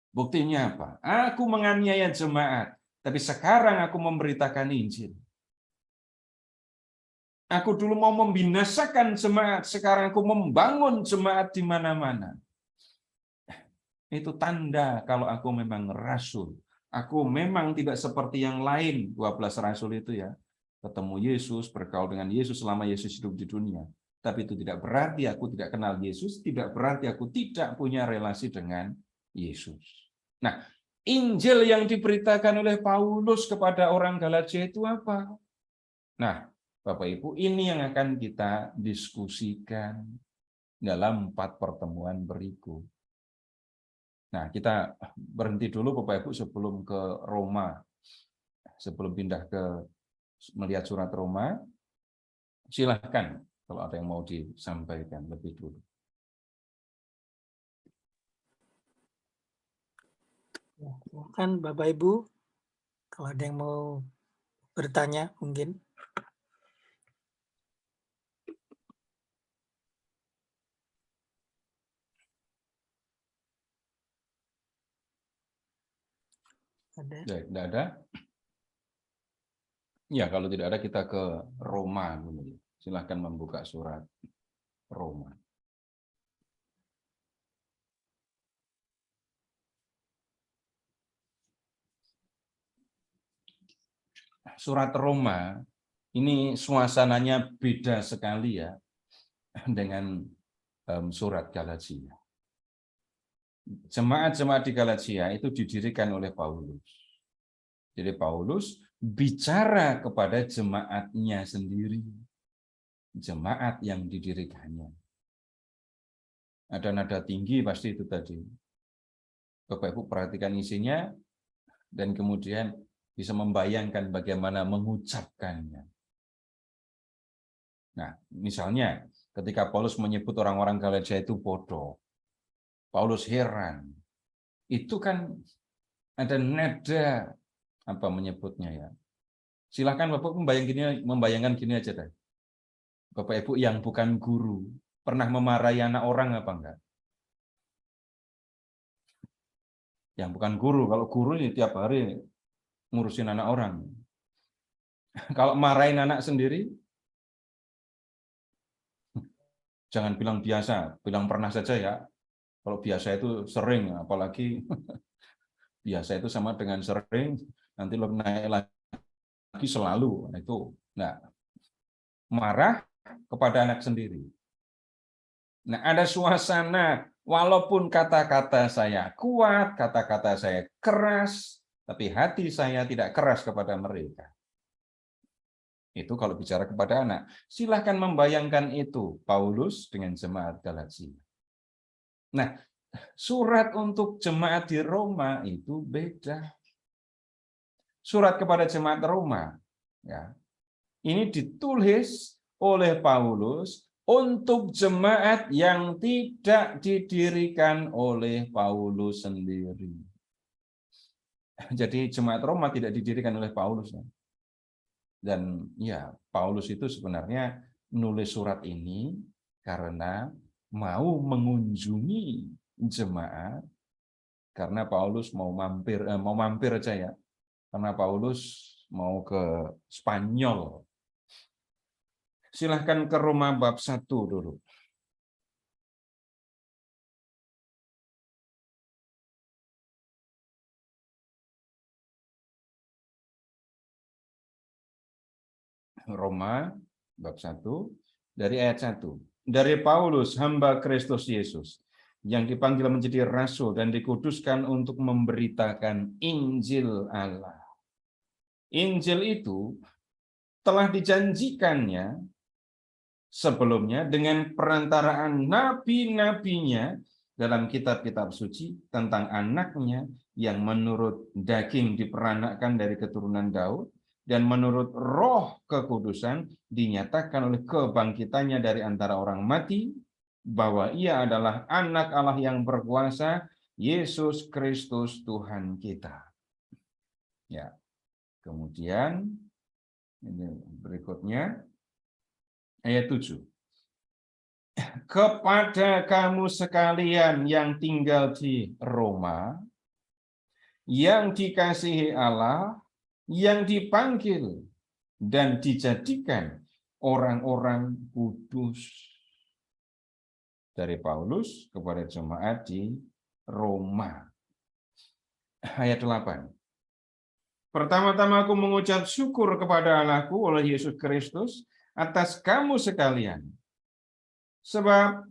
Buktinya apa? Aku menganiaya jemaat, tapi sekarang aku memberitakan Injil. Aku dulu mau membinasakan jemaat, sekarang aku membangun jemaat di mana-mana. Itu tanda kalau aku memang rasul. Aku memang tidak seperti yang lain, 12 rasul itu ya. Ketemu Yesus, bergaul dengan Yesus selama Yesus hidup di dunia. Tapi itu tidak berarti aku tidak kenal Yesus, tidak berarti aku tidak punya relasi dengan Yesus. Nah, Injil yang diberitakan oleh Paulus kepada orang Galatia itu apa? Nah, Bapak Ibu, ini yang akan kita diskusikan dalam 4 pertemuan berikut. Nah, kita berhenti dulu Bapak Ibu sebelum ke Roma. Sebelum pindah ke melihat surat Roma, silahkan kalau ada yang mau disampaikan lebih dulu. Silakan Bapak Ibu, kalau ada yang mau bertanya mungkin. Ada? Tidak ada? Ya, kalau tidak ada kita ke Roma dulu. Silahkan membuka surat Roma. Surat Roma ini suasananya beda sekali ya dengan surat Galatia. Jemaat-jemaat di Galatia itu didirikan oleh Paulus. Jadi Paulus bicara kepada jemaatnya sendiri. Jemaat yang didirikannya. Ada nada tinggi pasti itu tadi. Bapak Ibu perhatikan isinya dan kemudian bisa membayangkan bagaimana mengucapkannya. Nah, misalnya ketika Paulus menyebut orang-orang Galatia itu bodoh, Paulus heran. Itu kan ada nada apa menyebutnya ya. Silakan Bapak membayangkan gini aja deh. Bapak Ibu yang bukan guru, pernah memarahi anak orang apa enggak? Yang bukan guru, kalau guru ini tiap hari ngurusin anak orang. Kalau marahin anak sendiri, jangan bilang biasa, bilang pernah saja ya. Kalau biasa itu sering, apalagi biasa itu sama dengan sering, nanti lo naik lagi selalu. Itu, nah, marah kepada anak sendiri. Nah, ada suasana, walaupun kata-kata saya kuat, kata-kata saya keras, tapi hati saya tidak keras kepada mereka. Itu kalau bicara kepada anak. Silahkan membayangkan itu, Paulus dengan jemaat Galatia. Nah, surat untuk jemaat di Roma itu beda. Surat kepada jemaat Roma, ya, ini ditulis oleh Paulus untuk jemaat yang tidak didirikan oleh Paulus sendiri. Jadi jemaat Roma tidak didirikan oleh Paulus. Dan ya, Paulus itu sebenarnya menulis surat ini karena mau mengunjungi jemaat, karena Paulus mau mampir aja ya, karena Paulus mau ke Spanyol. Silahkan ke Roma bab 1 dulu. Roma bab 1 dari ayat 1. Dari Paulus, hamba Kristus Yesus, yang dipanggil menjadi rasul dan dikuduskan untuk memberitakan Injil Allah. Injil itu telah dijanjikannya sebelumnya dengan perantaraan nabi-nabinya dalam kitab-kitab suci tentang anaknya yang menurut daging diperanakkan dari keturunan Daud, dan menurut roh kekudusan dinyatakan oleh kebangkitannya dari antara orang mati, bahwa ia adalah anak Allah yang berkuasa, Yesus Kristus Tuhan kita. Ya. Kemudian ini berikutnya ayat 7. Kepada kamu sekalian yang tinggal di Roma, yang dikasihi Allah, yang dipanggil dan dijadikan orang-orang kudus. Dari Paulus kepada jemaat di Roma. Ayat 8. Pertama-tama aku mengucap syukur kepada Allahku oleh Yesus Kristus atas kamu sekalian. Sebab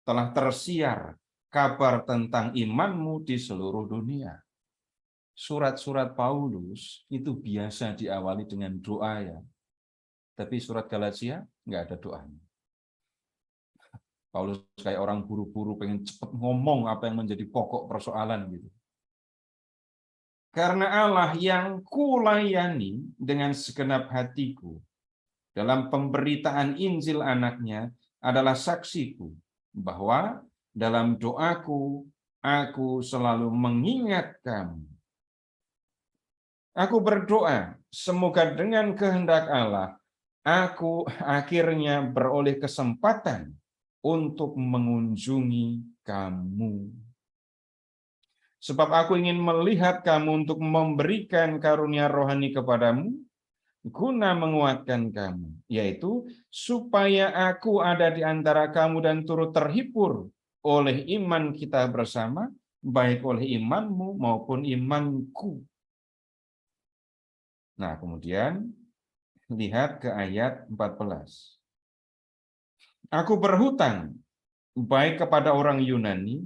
telah tersiar kabar tentang imanmu di seluruh dunia. Surat-surat Paulus itu biasa diawali dengan doa ya. Tapi surat Galatia nggak ada doanya. Paulus kayak orang buru-buru pengen cepat ngomong apa yang menjadi pokok persoalan gitu. Karena Allah yang kulayani dengan segenap hatiku dalam pemberitaan Injil anaknya adalah saksiku bahwa dalam doaku aku selalu mengingat kamu. Aku berdoa semoga dengan kehendak Allah aku akhirnya beroleh kesempatan untuk mengunjungi kamu. Sebab aku ingin melihat kamu untuk memberikan karunia rohani kepadamu, guna menguatkan kamu, yaitu supaya aku ada di antara kamu dan turut terhibur oleh iman kita bersama, baik oleh imanmu maupun imanku. Nah, kemudian lihat ke ayat 14. Aku berhutang baik kepada orang Yunani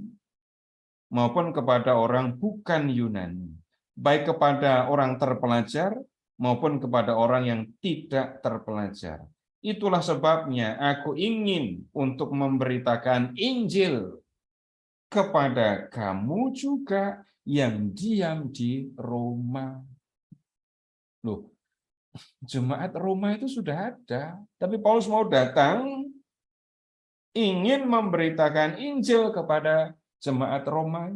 maupun kepada orang bukan Yunani, baik kepada orang terpelajar maupun kepada orang yang tidak terpelajar. Itulah sebabnya aku ingin untuk memberitakan Injil kepada kamu juga yang diam di Roma. Loh, jemaat Roma itu sudah ada, tapi Paulus mau datang ingin memberitakan Injil kepada jemaat Roma.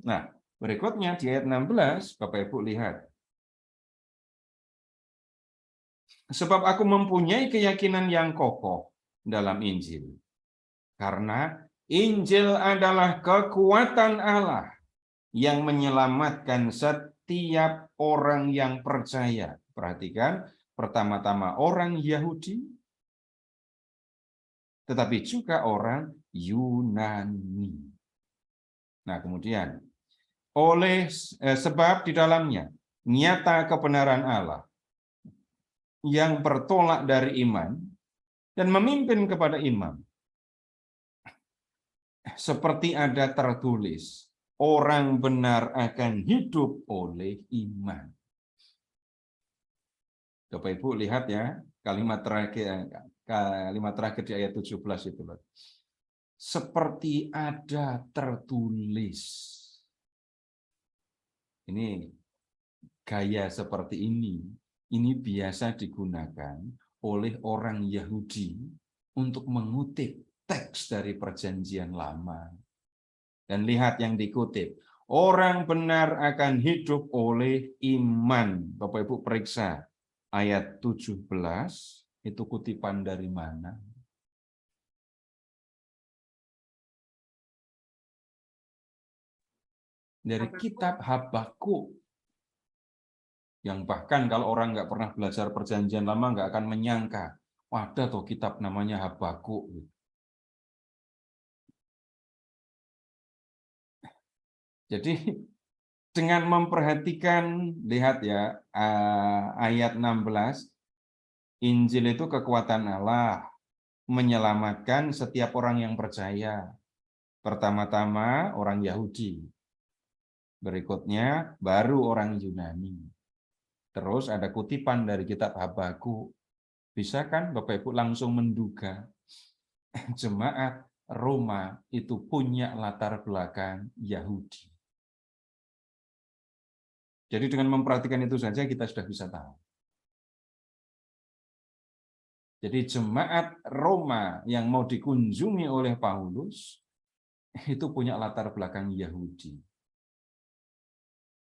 Nah, berikutnya di ayat 16, Bapak Ibu lihat. Sebab aku mempunyai keyakinan yang kokoh dalam Injil. Karena Injil adalah kekuatan Allah yang menyelamatkan setiap orang yang percaya. Perhatikan, pertama-tama orang Yahudi, tetapi juga orang Yunani. Nah, kemudian sebab di dalamnya nyata kebenaran Allah yang bertolak dari iman dan memimpin kepada iman. Seperti ada tertulis, orang benar akan hidup oleh iman. Bapak Ibu lihat ya, kalimat terakhir di ayat 17 itu. Seperti ada tertulis. Ini gaya seperti ini biasa digunakan oleh orang Yahudi untuk mengutip teks dari Perjanjian Lama. Dan lihat yang dikutip, orang benar akan hidup oleh iman. Bapak Ibu periksa ayat 17, itu kutipan dari mana? Dari kitab Habakuk. Yang bahkan kalau orang nggak pernah belajar Perjanjian Lama nggak akan menyangka, ada tuh kitab namanya Habakuk. Jadi dengan memperhatikan, lihat ya, ayat 16, Injil itu kekuatan Allah, menyelamatkan setiap orang yang percaya. Pertama-tama orang Yahudi, berikutnya baru orang Yunani. Terus ada kutipan dari kitab Habakuk. Bisa kan Bapak Ibu langsung menduga jemaat Roma itu punya latar belakang Yahudi. Jadi dengan memperhatikan itu saja kita sudah bisa tahu. Jadi jemaat Roma yang mau dikunjungi oleh Paulus itu punya latar belakang Yahudi.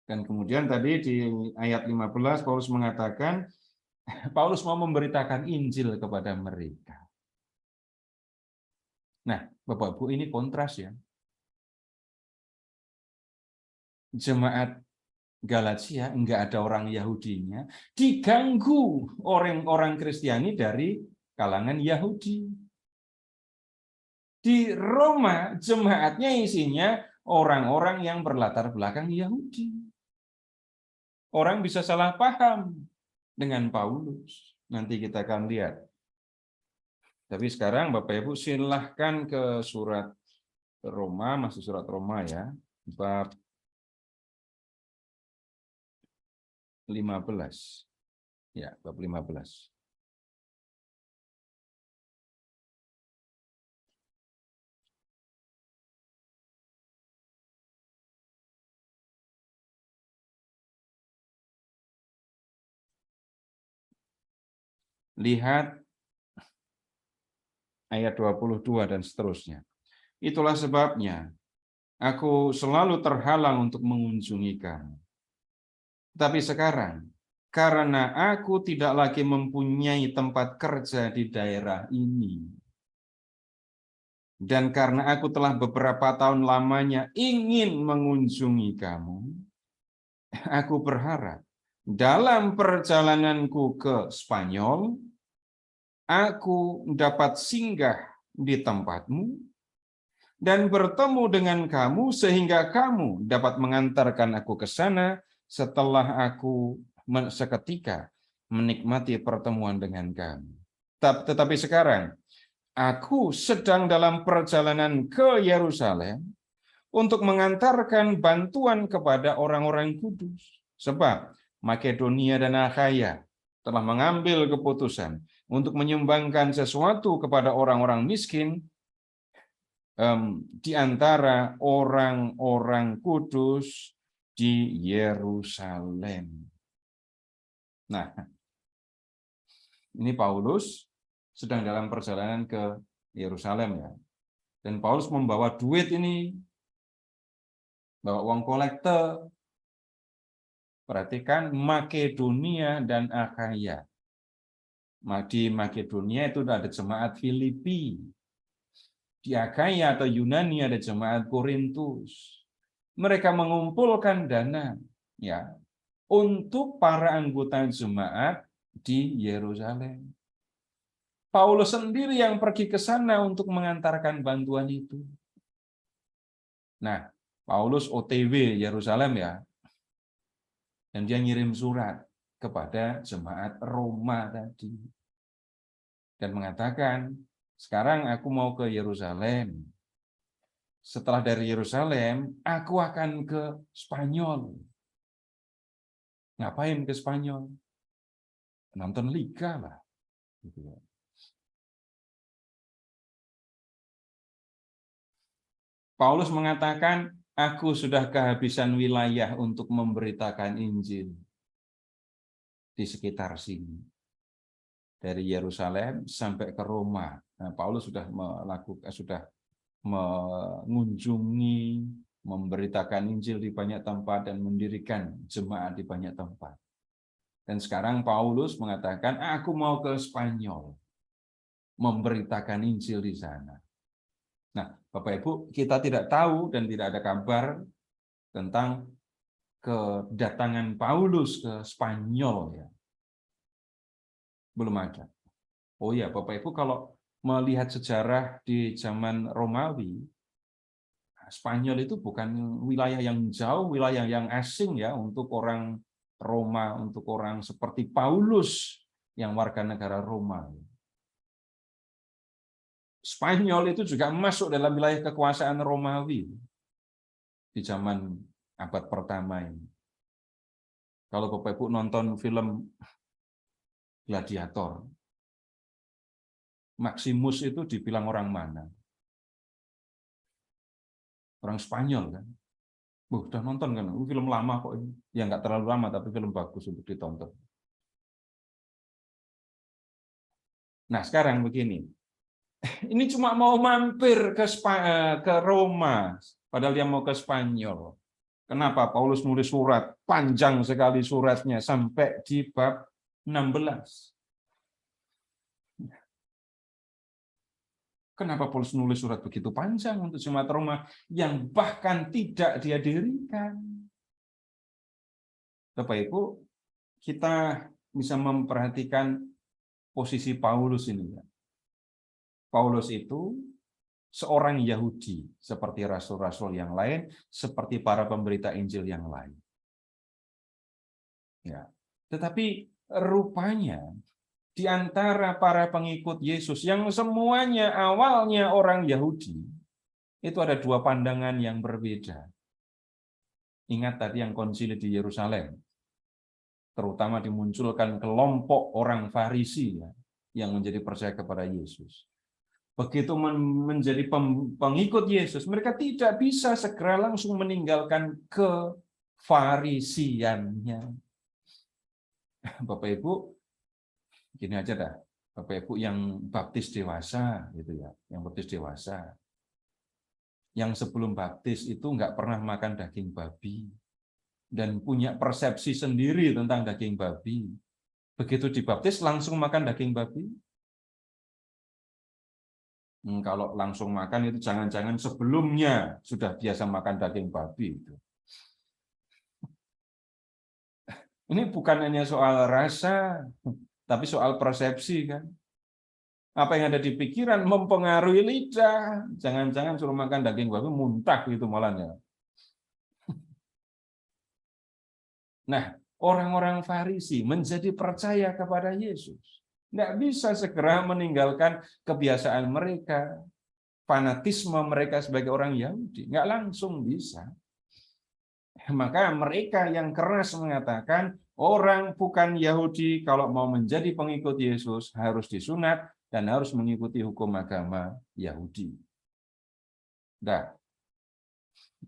Dan kemudian tadi di ayat 15 Paulus mengatakan Paulus mau memberitakan Injil kepada mereka. Nah, Bapak-Ibu, ini kontras ya. Jemaat Galatia enggak ada orang Yahudinya, diganggu orang-orang Kristiani dari kalangan Yahudi. Di Roma jemaatnya isinya orang-orang yang berlatar belakang Yahudi. Orang bisa salah paham dengan Paulus. Nanti kita akan lihat. Tapi sekarang Bapak Ibu silahkan ke surat Roma, masih surat Roma ya, bab 15. Ya, bab 15. Lihat ayat 22 dan seterusnya. Itulah sebabnya aku selalu terhalang untuk mengunjungi kamu. Tapi sekarang, karena aku tidak lagi mempunyai tempat kerja di daerah ini, dan karena aku telah beberapa tahun lamanya ingin mengunjungi kamu, aku berharap dalam perjalananku ke Spanyol, aku dapat singgah di tempatmu dan bertemu dengan kamu sehingga kamu dapat mengantarkan aku ke sana setelah aku seketika menikmati pertemuan dengan kamu. Tetapi sekarang aku sedang dalam perjalanan ke Yerusalem untuk mengantarkan bantuan kepada orang-orang kudus. Sebab Makedonia dan Akhaya telah mengambil keputusan untuk menyumbangkan sesuatu kepada orang-orang miskin di antara orang-orang kudus di Yerusalem. Nah, ini Paulus sedang dalam perjalanan ke Yerusalem ya. Dan Paulus membawa duit ini, bawa uang kolektor. Perhatikan Makedonia dan Akhaya. Di Makedonia itu ada jemaat Filipi. Di Akhaya atau Yunani ada jemaat Korintus. Mereka mengumpulkan dana ya untuk para anggota jemaat di Yerusalem. Paulus sendiri yang pergi ke sana untuk mengantarkan bantuan itu. Nah, Paulus OTW Yerusalem ya. Dan dia ngirim surat kepada jemaat Roma tadi. Dan mengatakan, sekarang aku mau ke Yerusalem. Setelah dari Yerusalem, aku akan ke Spanyol. Ngapain ke Spanyol? Nonton liga lah. Paulus mengatakan, aku sudah kehabisan wilayah untuk memberitakan Injil di sekitar sini. Dari Yerusalem sampai ke Roma. Nah, Paulus sudah mengunjungi, memberitakan Injil di banyak tempat dan mendirikan jemaat di banyak tempat. Dan sekarang Paulus mengatakan, aku mau ke Spanyol, memberitakan Injil di sana. Nah, Bapak Ibu, kita tidak tahu dan tidak ada kabar tentang kedatangan Paulus ke Spanyol ya. Belum ada. Oh ya, Bapak Ibu, kalau melihat sejarah di zaman Romawi, Spanyol itu bukan wilayah yang jauh, wilayah yang asing ya untuk orang Roma, untuk orang seperti Paulus yang warga negara Roma. Spanyol itu juga masuk dalam wilayah kekuasaan Romawi di zaman abad pertama ini. Kalau Bapak Ibu nonton film Gladiator, Maximus itu dibilang orang mana? Orang Spanyol kan? Udah nonton kan? Film lama kok ini. Ya nggak terlalu lama, tapi film bagus untuk ditonton. Nah, sekarang begini. Ini cuma mau mampir ke Roma, padahal dia mau ke Spanyol. Kenapa Paulus nulis surat? Panjang sekali suratnya, sampai di bab 16. Kenapa Paulus nulis surat begitu panjang untuk jemaat Roma yang bahkan tidak dihadirikan? Bapak Ibu, kita bisa memperhatikan posisi Paulus ini. Paulus itu seorang Yahudi, seperti rasul-rasul yang lain, seperti para pemberita Injil yang lain. Ya. Tetapi rupanya di antara para pengikut Yesus yang semuanya awalnya orang Yahudi, itu ada dua pandangan yang berbeda. Ingat tadi yang konsili di Yerusalem, terutama dimunculkan kelompok orang Farisi yang menjadi percaya kepada Yesus. Begitu menjadi pengikut Yesus, mereka tidak bisa segera langsung meninggalkan kefarisiannya. Bapak Ibu, gini aja dah. Bapak Ibu yang baptis dewasa, gitu ya, yang baptis dewasa, yang sebelum baptis itu nggak pernah makan daging babi dan punya persepsi sendiri tentang daging babi. Begitu dibaptis langsung makan daging babi. Kalau langsung makan itu jangan-jangan sebelumnya sudah biasa makan daging babi itu. Ini bukan hanya soal rasa, tapi soal persepsi kan. Apa yang ada di pikiran mempengaruhi lidah. Jangan-jangan suruh makan daging babi muntah gitu malahnya. Nah, orang-orang Farisi menjadi percaya kepada Yesus. Nggak bisa segera meninggalkan kebiasaan mereka, fanatisme mereka sebagai orang Yahudi. Nggak langsung bisa. Maka mereka yang keras mengatakan, orang bukan Yahudi kalau mau menjadi pengikut Yesus harus disunat dan harus mengikuti hukum agama Yahudi. Nah,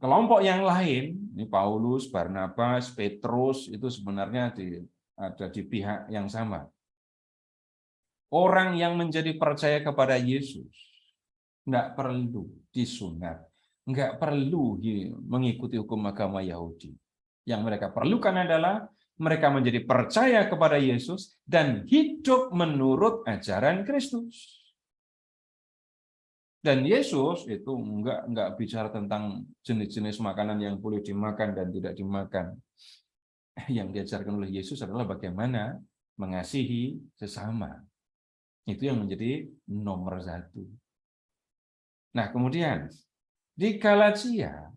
kelompok yang lain, ini Paulus, Barnabas, Petrus, itu sebenarnya ada di pihak yang sama. Orang yang menjadi percaya kepada Yesus nggak perlu disunat, nggak perlu mengikuti hukum agama Yahudi. Yang mereka perlukan adalah mereka menjadi percaya kepada Yesus dan hidup menurut ajaran Kristus. Dan Yesus itu nggak bicara tentang jenis-jenis makanan yang boleh dimakan dan tidak dimakan. Yang diajarkan oleh Yesus adalah bagaimana mengasihi sesama. Itu yang menjadi nomor satu. Nah, kemudian di Galatia,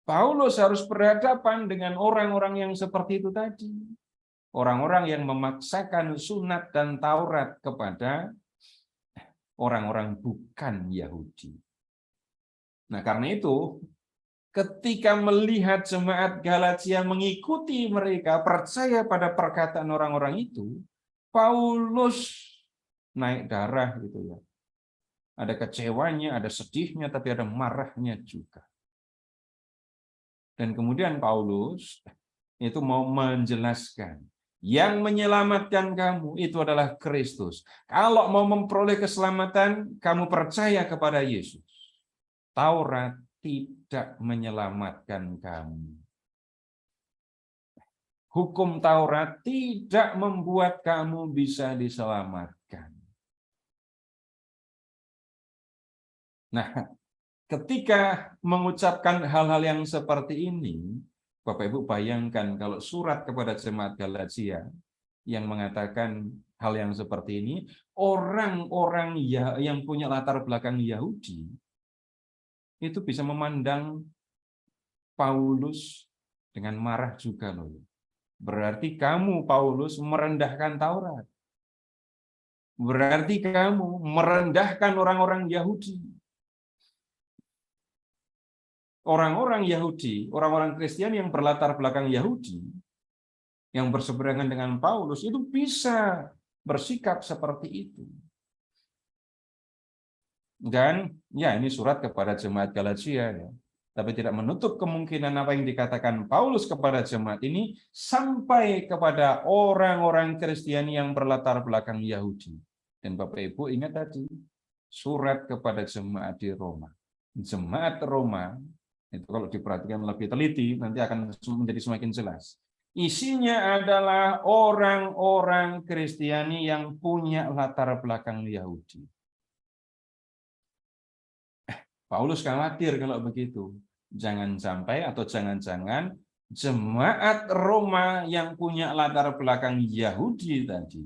Paulus harus berhadapan dengan orang-orang yang seperti itu tadi. Orang-orang yang memaksakan sunat dan Taurat kepada orang-orang bukan Yahudi. Nah, karena itu, ketika melihat jemaat Galatia mengikuti mereka, percaya pada perkataan orang-orang itu, Paulus naik darah gitu ya. Ada kecewanya, ada sedihnya, tapi ada marahnya juga. Dan kemudian Paulus itu mau menjelaskan, yang menyelamatkan kamu itu adalah Kristus. Kalau mau memperoleh keselamatan, kamu percaya kepada Yesus. Taurat tidak menyelamatkan kamu. Hukum Taurat tidak membuat kamu bisa diselamatkan. Nah, ketika mengucapkan hal-hal yang seperti ini, Bapak Ibu bayangkan kalau surat kepada jemaat Galatia yang mengatakan hal yang seperti ini, orang-orang yang punya latar belakang Yahudi itu bisa memandang Paulus dengan marah juga loh. Berarti kamu, Paulus, merendahkan Taurat. Berarti kamu merendahkan orang-orang Yahudi. Orang-orang Yahudi, orang-orang Kristen yang berlatar belakang Yahudi, yang berseberangan dengan Paulus, itu bisa bersikap seperti itu. Dan ya ini surat kepada jemaat Galatia, ya. Tapi tidak menutup kemungkinan apa yang dikatakan Paulus kepada jemaat ini sampai kepada orang-orang Kristen yang berlatar belakang Yahudi. Dan Bapak Ibu ingat tadi, surat kepada jemaat di Roma. Jemaat Roma, itu kalau diperhatikan lebih teliti, nanti akan menjadi semakin jelas. Isinya adalah orang-orang Kristiani yang punya latar belakang Yahudi. Paulus khawatir kalau begitu. Jangan sampai atau jangan-jangan jemaat Roma yang punya latar belakang Yahudi tadi,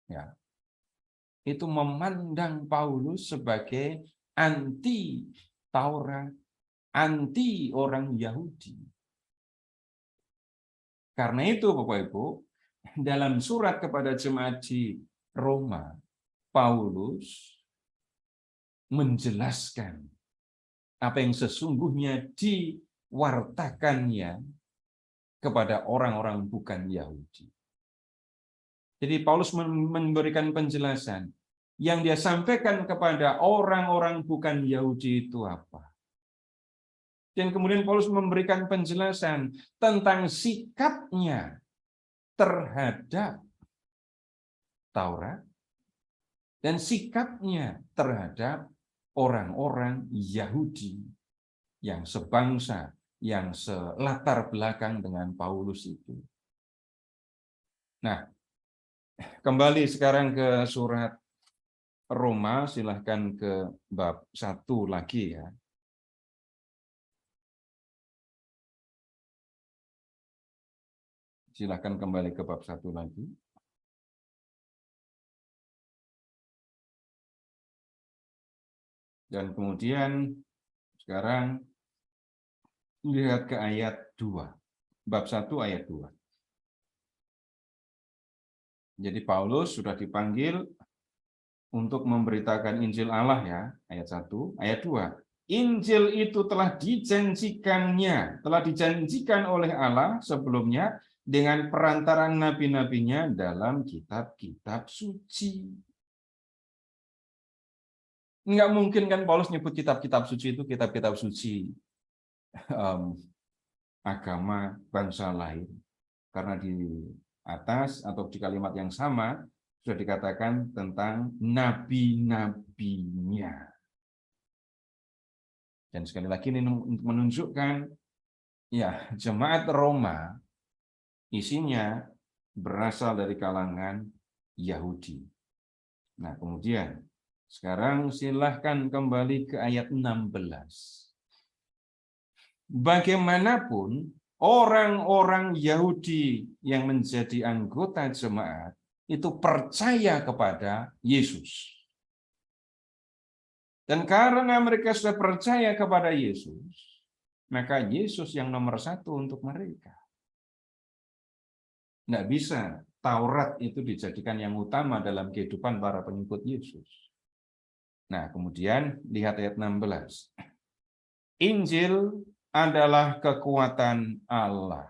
ya, itu memandang Paulus sebagai anti Taurat, anti orang Yahudi. Karena itu Bapak Ibu, dalam surat kepada jemaat di Roma, Paulus menjelaskan apa yang sesungguhnya diwartakannya kepada orang-orang bukan Yahudi. Jadi Paulus memberikan penjelasan yang dia sampaikan kepada orang-orang bukan Yahudi itu apa. Dan kemudian Paulus memberikan penjelasan tentang sikapnya terhadap Taurat dan sikapnya terhadap orang-orang Yahudi yang sebangsa, yang selatar belakang dengan Paulus itu. Nah, kembali sekarang ke surat Roma, silahkan ke bab 1 lagi ya. Silahkan kembali ke bab 1 lagi. Dan kemudian sekarang lihat ke ayat 2. Bab 1 ayat 2. Jadi Paulus sudah dipanggil untuk memberitakan Injil Allah ya, ayat 1, ayat 2. Injil itu telah dijanjikan oleh Allah sebelumnya dengan perantaraan nabi-nabinya dalam kitab-kitab suci. Enggak mungkin kan Paulus nyebut kitab-kitab suci itu kitab-kitab suci agama bangsa lain. Karena di atas atau di kalimat yang sama sudah dikatakan tentang nabi-nabinya. Dan sekali lagi ini menunjukkan ya, jemaat Roma isinya berasal dari kalangan Yahudi. Nah, kemudian sekarang silahkan kembali ke ayat 16. Bagaimanapun orang-orang Yahudi yang menjadi anggota jemaat itu percaya kepada Yesus. Dan karena mereka sudah percaya kepada Yesus, maka Yesus yang nomor 1 untuk mereka. Nggak bisa Taurat itu dijadikan yang utama dalam kehidupan para pengikut Yesus. Nah, kemudian lihat ayat 16. Injil adalah kekuatan Allah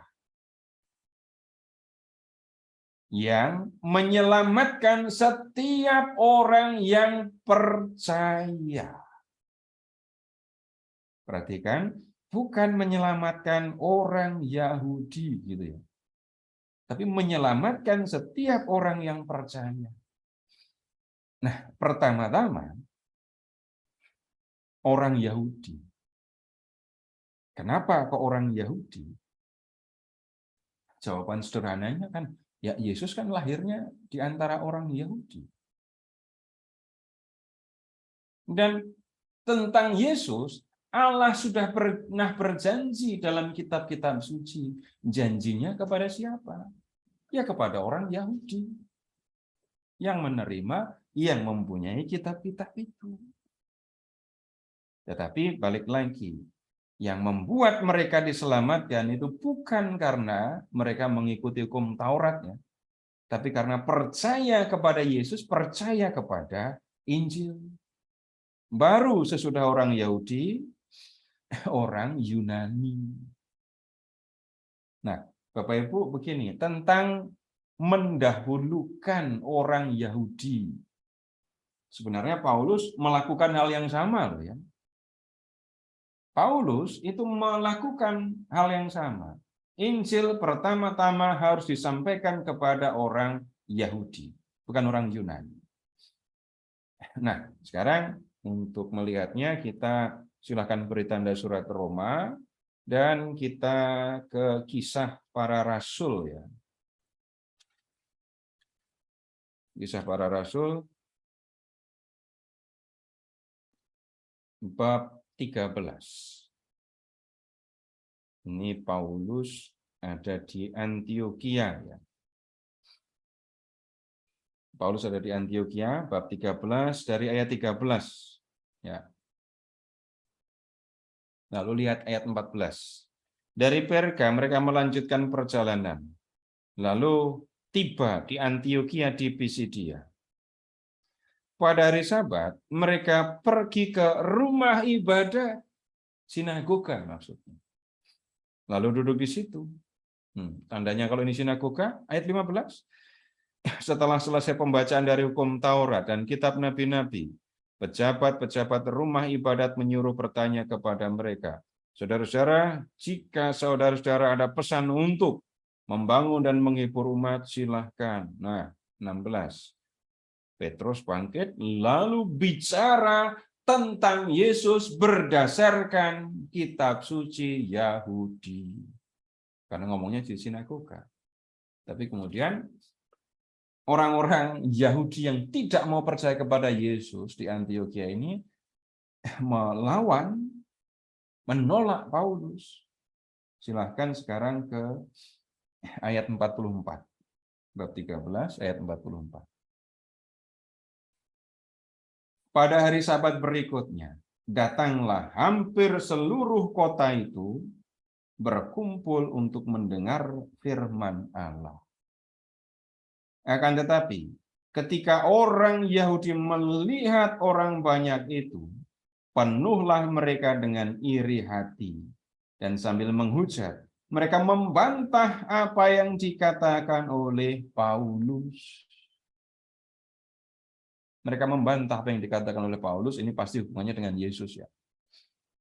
yang menyelamatkan setiap orang yang percaya. Perhatikan, bukan menyelamatkan orang Yahudi gitu ya. Tapi menyelamatkan setiap orang yang percaya. Nah, pertama-tama orang Yahudi. Kenapa kok orang Yahudi? Jawaban sederhananya kan, ya Yesus kan lahirnya di antara orang Yahudi. Dan tentang Yesus, Allah sudah pernah berjanji dalam kitab-kitab suci. Janjinya kepada siapa? Ya kepada orang Yahudi. Yang menerima, yang mempunyai kitab-kitab itu. Tetapi balik lagi, yang membuat mereka diselamatkan itu bukan karena mereka mengikuti hukum Tauratnya, tapi karena percaya kepada Yesus, percaya kepada Injil. Baru sesudah orang Yahudi, orang Yunani. Nah, Bapak Ibu begini, tentang mendahulukan orang Yahudi. Sebenarnya Paulus melakukan hal yang sama loh ya. Paulus itu melakukan hal yang sama. Injil pertama-tama harus disampaikan kepada orang Yahudi, bukan orang Yunani. Nah, sekarang untuk melihatnya kita silakan beri tanda surat Roma dan kita ke kisah para rasul ya. Kisah para rasul bab 13. Ini Paulus ada di Antiokhia ya. Paulus ada di Antiokhia bab 13 dari ayat 13 ya. Lalu lihat ayat 14. Dari Perga mereka melanjutkan perjalanan. Lalu tiba di Antiokhia di Pisidia. Pada hari Sabat mereka pergi ke rumah ibadah, sinagoga maksudnya. Lalu duduk di situ. Tandanya kalau ini sinagoga, ayat 15. Setelah selesai pembacaan dari hukum Taurat dan kitab nabi-nabi, pejabat-pejabat rumah ibadat menyuruh bertanya kepada mereka, saudara-saudara, jika saudara-saudara ada pesan untuk membangun dan menghibur umat, silahkan. Nah, 16. Petrus bangkit, lalu bicara tentang Yesus berdasarkan kitab suci Yahudi. Karena ngomongnya di sinagoga. Tapi kemudian orang-orang Yahudi yang tidak mau percaya kepada Yesus di Antiokhia ini melawan, menolak Paulus. Silahkan sekarang ke ayat 44. Bab 13 ayat 44. Pada hari Sabat berikutnya, datanglah hampir seluruh kota itu berkumpul untuk mendengar firman Allah. Akan tetapi, ketika orang Yahudi melihat orang banyak itu, penuhlah mereka dengan iri hati. Dan sambil menghujat, mereka membantah apa yang dikatakan oleh Paulus. Mereka membantah apa yang dikatakan oleh Paulus, ini pasti hubungannya dengan Yesus ya.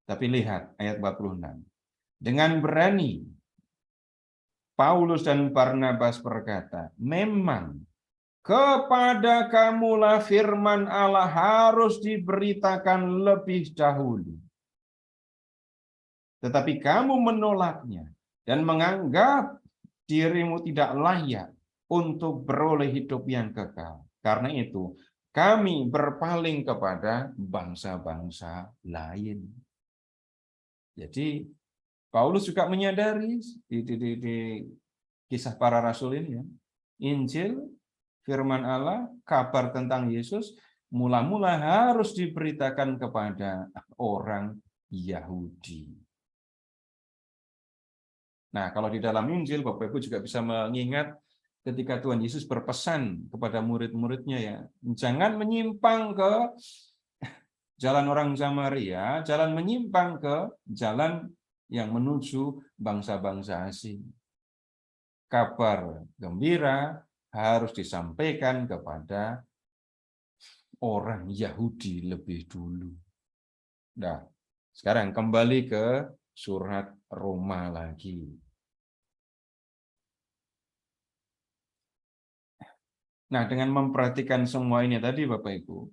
Tapi lihat ayat 46. Dengan berani Paulus dan Barnabas berkata, memang kepada kamulah firman Allah harus diberitakan lebih dahulu. Tetapi kamu menolaknya dan menganggap dirimu tidak layak untuk beroleh hidup yang kekal. Karena itu, kami berpaling kepada bangsa-bangsa lain. Jadi, Paulus juga menyadari di kisah para rasul ini ya, Injil, firman Allah, kabar tentang Yesus, mula-mula harus diberitakan kepada orang Yahudi. Nah, kalau di dalam Injil, Bapak Ibu juga bisa mengingat ketika Tuhan Yesus berpesan kepada murid-muridnya ya, jangan menyimpang ke jalan orang Samaria, jalan menyimpang ke jalan yang menuju bangsa-bangsa asing. Kabar gembira harus disampaikan kepada orang Yahudi lebih dulu. Nah, sekarang kembali ke surat Roma lagi. Nah, dengan memperhatikan semua ini tadi Bapak Ibu,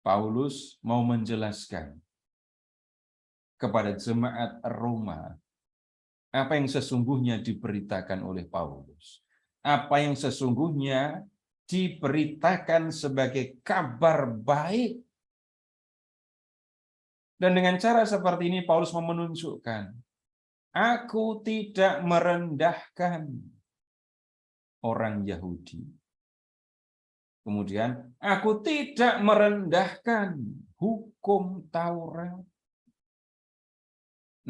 Paulus mau menjelaskan kepada jemaat Roma apa yang sesungguhnya diberitakan oleh Paulus. Apa yang sesungguhnya diberitakan sebagai kabar baik. Dan dengan cara seperti ini Paulus mau menunjukkan, aku tidak merendahkan orang Yahudi. Kemudian, aku tidak merendahkan hukum Taurat.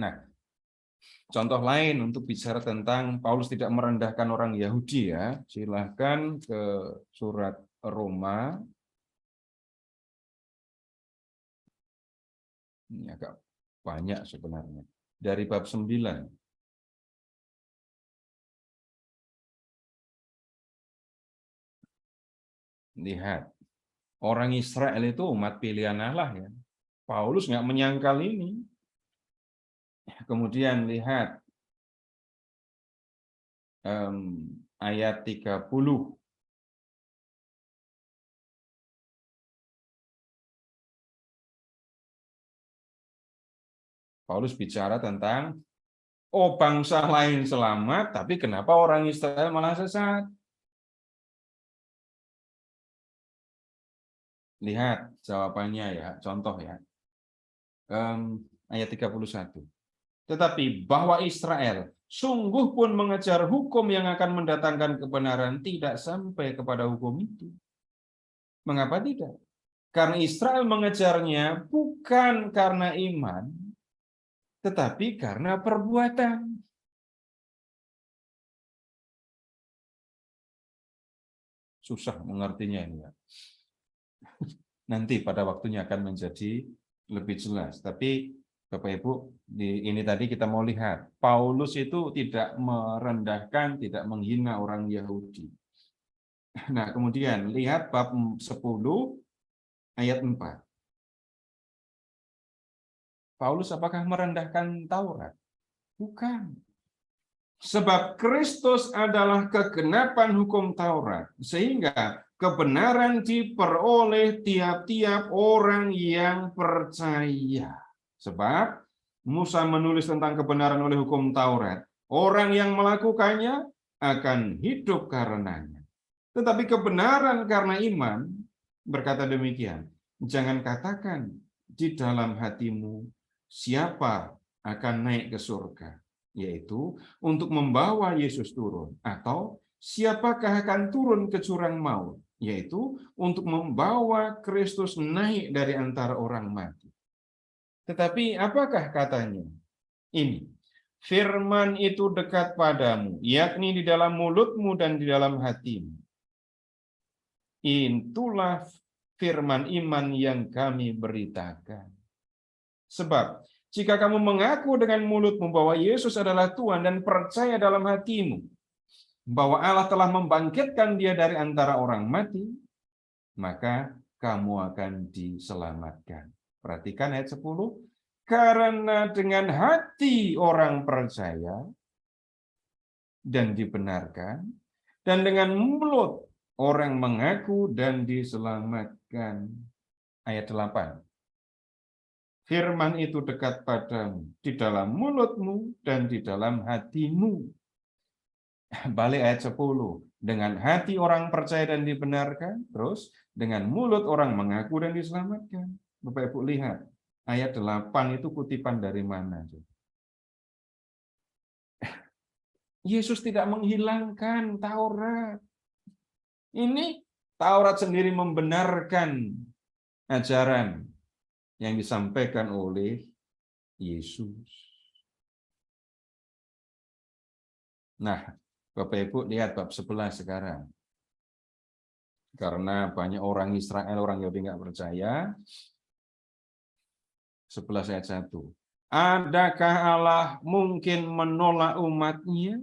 Nah, contoh lain untuk bicara tentang Paulus tidak merendahkan orang Yahudi ya, silahkan ke surat Roma. Ini agak banyak sebenarnya. Dari bab 9. Lihat, orang Israel itu umat pilihan Allah ya. Paulus nggak menyangkal ini. Kemudian lihat ayat 30. Paulus bicara tentang, oh bangsa lain selamat, tapi kenapa orang Israel malah sesat? Lihat jawabannya ya, contoh ya. Ayat 31. Tetapi bahwa Israel sungguh pun mengejar hukum yang akan mendatangkan kebenaran, tidak sampai kepada hukum itu. Mengapa tidak? Karena Israel mengejarnya bukan karena iman, tetapi karena perbuatan. Susah mengertinya ini ya. Nanti pada waktunya akan menjadi lebih jelas. Tapi Bapak Ibu, ini tadi kita mau lihat, Paulus itu tidak merendahkan, tidak menghina orang Yahudi. Nah, kemudian lihat bab 10 ayat 4. Paulus apakah merendahkan Taurat? Bukan. Sebab Kristus adalah kegenapan hukum Taurat, sehingga kebenaran diperoleh tiap-tiap orang yang percaya. Sebab Musa menulis tentang kebenaran oleh hukum Taurat. Orang yang melakukannya akan hidup karenanya. Tetapi kebenaran karena iman berkata demikian. Jangan katakan di dalam hatimu siapa akan naik ke surga, yaitu untuk membawa Yesus turun, atau siapakah akan turun ke jurang maut, yaitu untuk membawa Kristus naik dari antara orang mati. Tetapi apakah katanya? Ini, firman itu dekat padamu, yakni di dalam mulutmu dan di dalam hatimu. Itulah firman iman yang kami beritakan. Sebab jika kamu mengaku dengan mulutmu bahwa Yesus adalah Tuhan dan percaya dalam hatimu bahwa Allah telah membangkitkan dia dari antara orang mati, maka kamu akan diselamatkan. Perhatikan ayat 10. Karena dengan hati orang percaya dan dibenarkan, dan dengan mulut orang mengaku dan diselamatkan. Ayat 8. Firman itu dekat padamu, di dalam mulutmu dan di dalam hatimu. Balik ayat 10. Dengan hati orang percaya dan dibenarkan, terus dengan mulut orang mengaku dan diselamatkan. Bapak Ibu lihat, ayat 8 itu kutipan dari mana? Yesus tidak menghilangkan Taurat. Ini Taurat sendiri membenarkan ajaran yang disampaikan oleh Yesus. Nah, Bapak Ibu lihat bab 11 sekarang. Karena banyak orang Israel, orang Yahudi nggak percaya. 11 ayat 1. Adakah Allah mungkin menolak umatnya?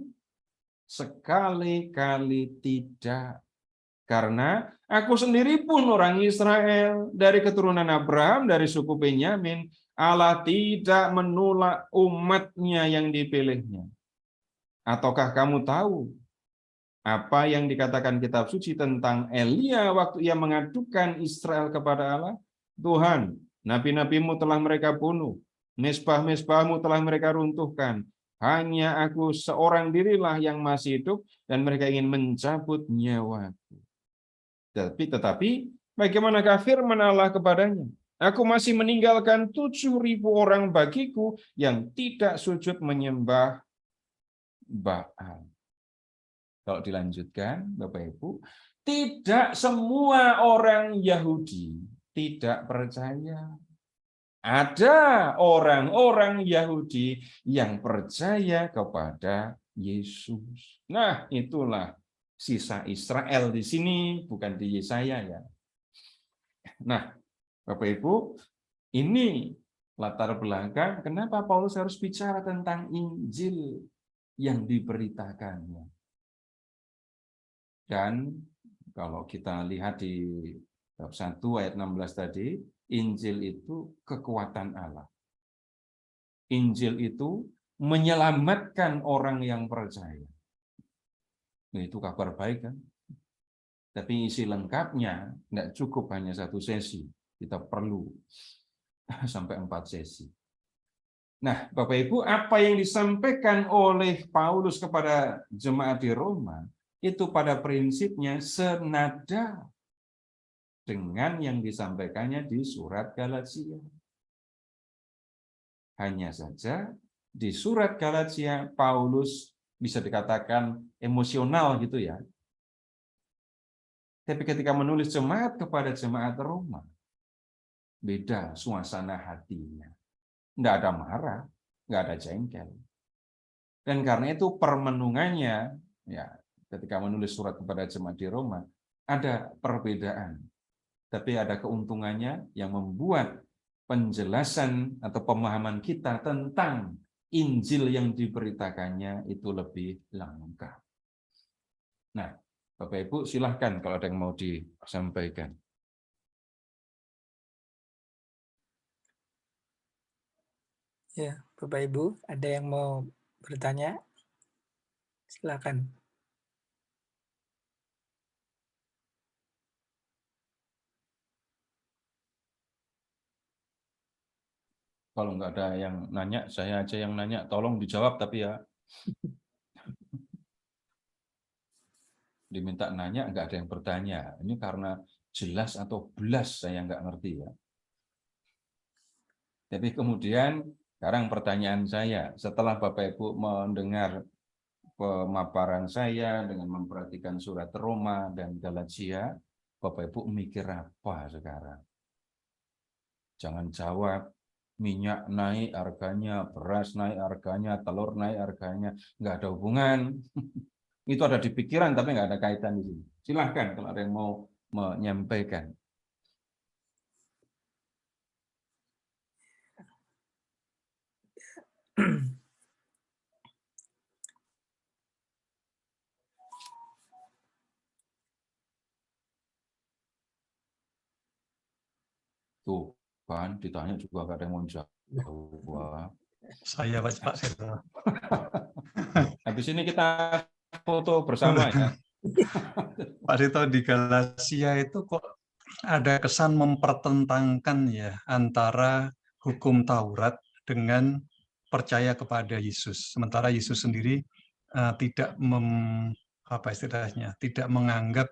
Sekali-kali tidak. Karena aku sendiri pun orang Israel, dari keturunan Abraham, dari suku Benyamin. Allah tidak menolak umatnya yang dipilihnya. Ataukah kamu tahu apa yang dikatakan kitab suci tentang Elia waktu ia mengadukan Israel kepada Allah? Tuhan, nabi-nabimu telah mereka bunuh, mezbah-mezbahmu telah mereka runtuhkan. Hanya aku seorang dirilah yang masih hidup, dan mereka ingin mencabut nyawaku. Tetapi bagaimanakah firman Allah kepadanya? Aku masih meninggalkan 7.000 orang bagiku yang tidak sujud menyembah Baal. Kalau dilanjutkan, Bapak Ibu, tidak semua orang Yahudi tidak percaya. Ada orang-orang Yahudi yang percaya kepada Yesus. Nah, itulah sisa Israel di sini, bukan di Yesaya ya. Nah, Bapak Ibu, ini latar belakang kenapa Paulus harus bicara tentang Injil yang diberitakannya. Dan kalau kita lihat di bab 1 ayat 16 tadi, Injil itu kekuatan Allah. Injil itu menyelamatkan orang yang percaya. Nah, itu kabar baik kan? Tapi isi lengkapnya tidak cukup hanya satu sesi. Kita perlu sampai 4 sesi. Nah, Bapak Ibu, apa yang disampaikan oleh Paulus kepada jemaat di Roma itu pada prinsipnya senada dengan yang disampaikannya di surat Galatia. Hanya saja di surat Galatia Paulus bisa dikatakan emosional gitu ya. Tapi ketika menulis jemaat kepada jemaat Roma, beda suasana hatinya. Nggak ada marah, nggak ada jengkel. Dan karena itu permenungannya, ya, ketika menulis surat kepada jemaat di Roma, ada perbedaan. Tapi ada keuntungannya yang membuat penjelasan atau pemahaman kita tentang Injil yang diberitakannya itu lebih lengkap. Nah, Bapak Ibu silahkan kalau ada yang mau disampaikan. Ya, Bapak Ibu, ada yang mau bertanya? Silakan. Kalau nggak ada yang nanya, saya aja yang nanya. Tolong dijawab tapi ya. Diminta nanya, nggak ada yang bertanya. Ini karena jelas atau belas saya nggak ngerti ya. Jadi kemudian sekarang pertanyaan saya, setelah Bapak Ibu mendengar pemaparan saya dengan memperhatikan surat Roma dan Galatia, Bapak Ibu mikir apa sekarang? Jangan jawab minyak naik harganya, beras naik harganya, telur naik harganya, nggak ada hubungan. Itu ada di pikiran tapi nggak ada kaitan di sini. Silahkan kalau ada yang mau menyampaikan. Tuh kan ditanya juga nggak ada yang mau jawab. Saya Pak Seto. Habis ini kita foto bersama ya. Pak Seto, di Galatia itu kok ada kesan mempertentangkan ya antara hukum Taurat dengan percaya kepada Yesus. Sementara Yesus sendiri tidak tidak menganggap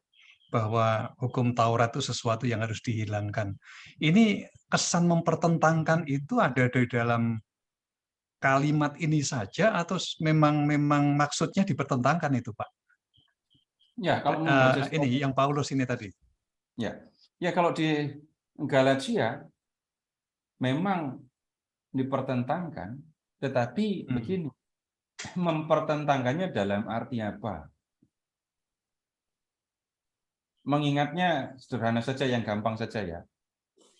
bahwa hukum Taurat itu sesuatu yang harus dihilangkan. Ini kesan mempertentangkan itu ada di dalam kalimat ini saja atau memang maksudnya dipertentangkan itu, Pak? Ya, kalau membaca Ini yang Paulus ini tadi. ya. Ya, kalau di Galatia memang dipertentangkan, tetapi begini, mempertentangkannya dalam arti apa? Mengingatnya sederhana saja, yang gampang saja ya.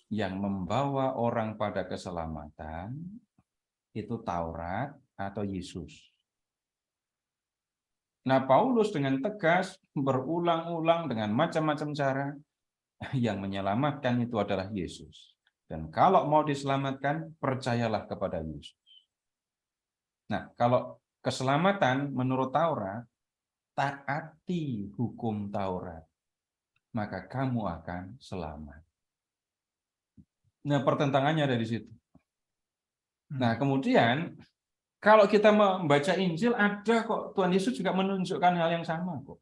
Yang membawa orang pada keselamatan itu Taurat atau Yesus. Nah, Paulus dengan tegas berulang-ulang dengan macam-macam cara yang menyelamatkan itu adalah Yesus. Dan kalau mau diselamatkan, percayalah kepada Yesus. Nah, kalau keselamatan menurut Taurat, taati hukum Taurat, maka kamu akan selamat. Nah, pertentangannya ada di situ. Nah, kemudian kalau kita membaca Injil, ada kok Tuhan Yesus juga menunjukkan hal yang sama kok.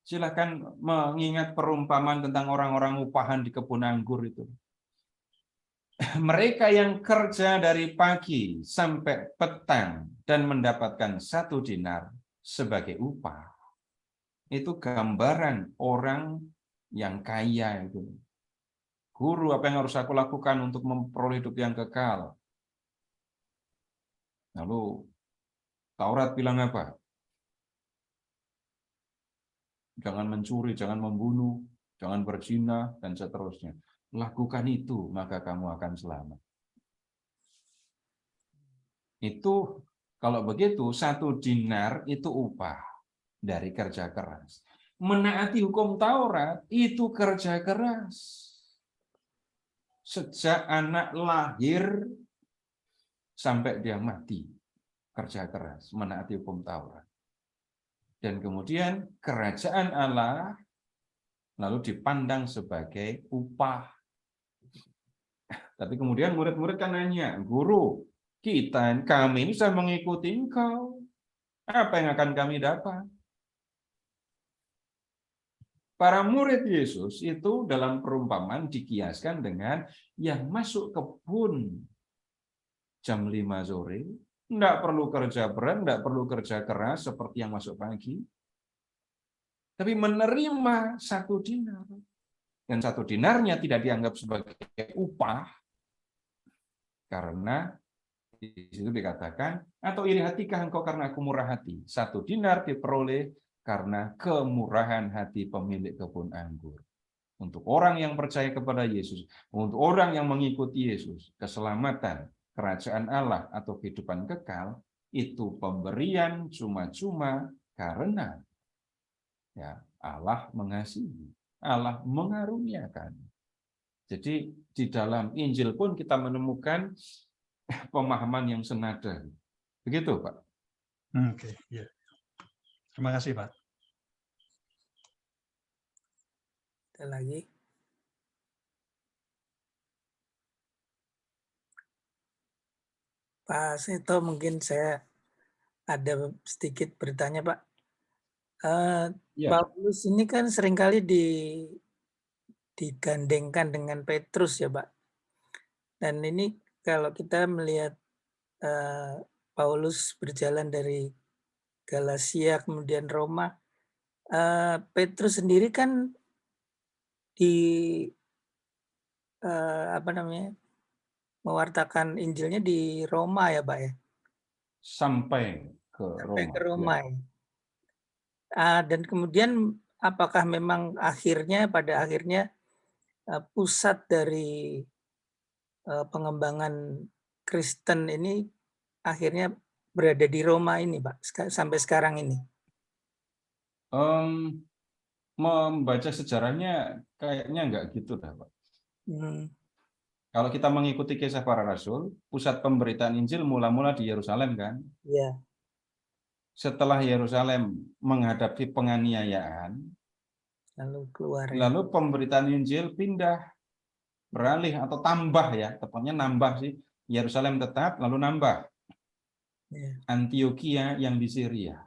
Silakan mengingat perumpamaan tentang orang-orang upahan di kebun anggur itu. Mereka yang kerja dari pagi sampai petang dan mendapatkan 1 dinar sebagai upah. Itu gambaran orang yang kaya itu. Guru, apa yang harus aku lakukan untuk memperoleh hidup yang kekal? Lalu Taurat bilang apa? Jangan mencuri, jangan membunuh, jangan berzina, dan seterusnya. Lakukan itu, maka kamu akan selamat. Itu kalau begitu 1 dinar itu upah dari kerja keras. Menaati hukum Taurat itu kerja keras. Sejak anak lahir sampai dia mati, kerja keras, menaati hukum Taurat. Dan kemudian kerajaan Allah lalu dipandang sebagai upah. Tapi kemudian murid-murid kan nanya, guru, kami ini sudah mengikuti engkau. Apa yang akan kami dapat? Para murid Yesus itu dalam perumpamaan dikiaskan dengan yang masuk kebun jam 5 sore, enggak perlu kerja berat, enggak perlu kerja keras seperti yang masuk pagi, tapi menerima 1 dinar. Dan 1 dinarnya tidak dianggap sebagai upah, karena di situ dikatakan, atau iri hatikah engkau karena aku murah hati? 1 dinar diperoleh karena kemurahan hati pemilik kebun anggur. Untuk orang yang percaya kepada Yesus, untuk orang yang mengikuti Yesus, keselamatan, kerajaan Allah atau kehidupan kekal, itu pemberian cuma-cuma karena ya Allah mengasihi, Allah mengaruniakan. Jadi di dalam Injil pun kita menemukan pemahaman yang senada. Begitu, Pak. Oke, ya. Terima kasih, Pak. Ada lagi? Pak Seto, mungkin saya ada sedikit bertanya, Pak. Ya. Paulus ini kan seringkali digandengkan dengan Petrus ya, Pak. Dan ini kalau kita melihat Paulus berjalan dari Galatia kemudian Roma, Petrus sendiri kan mewartakan Injilnya di Roma ya, Pak ya. Sampai ke Sampai Roma. ke Roma ya. Dan kemudian apakah memang pada akhirnya pusat dari pengembangan Kristen ini akhirnya berada di Roma ini, Pak, sampai sekarang ini? Membaca sejarahnya kayaknya enggak gitu dah, Pak. Kalau kita mengikuti kisah para rasul, pusat pemberitaan Injil mula-mula di Yerusalem kan? Iya. Setelah Yerusalem menghadapi penganiayaan, Lalu keluar ya. lalu pemberitaan Injil pindah, beralih atau tambah ya, tepatnya nambah sih. Yerusalem tetap, lalu nambah. Ya. Antioquia yang di Syria.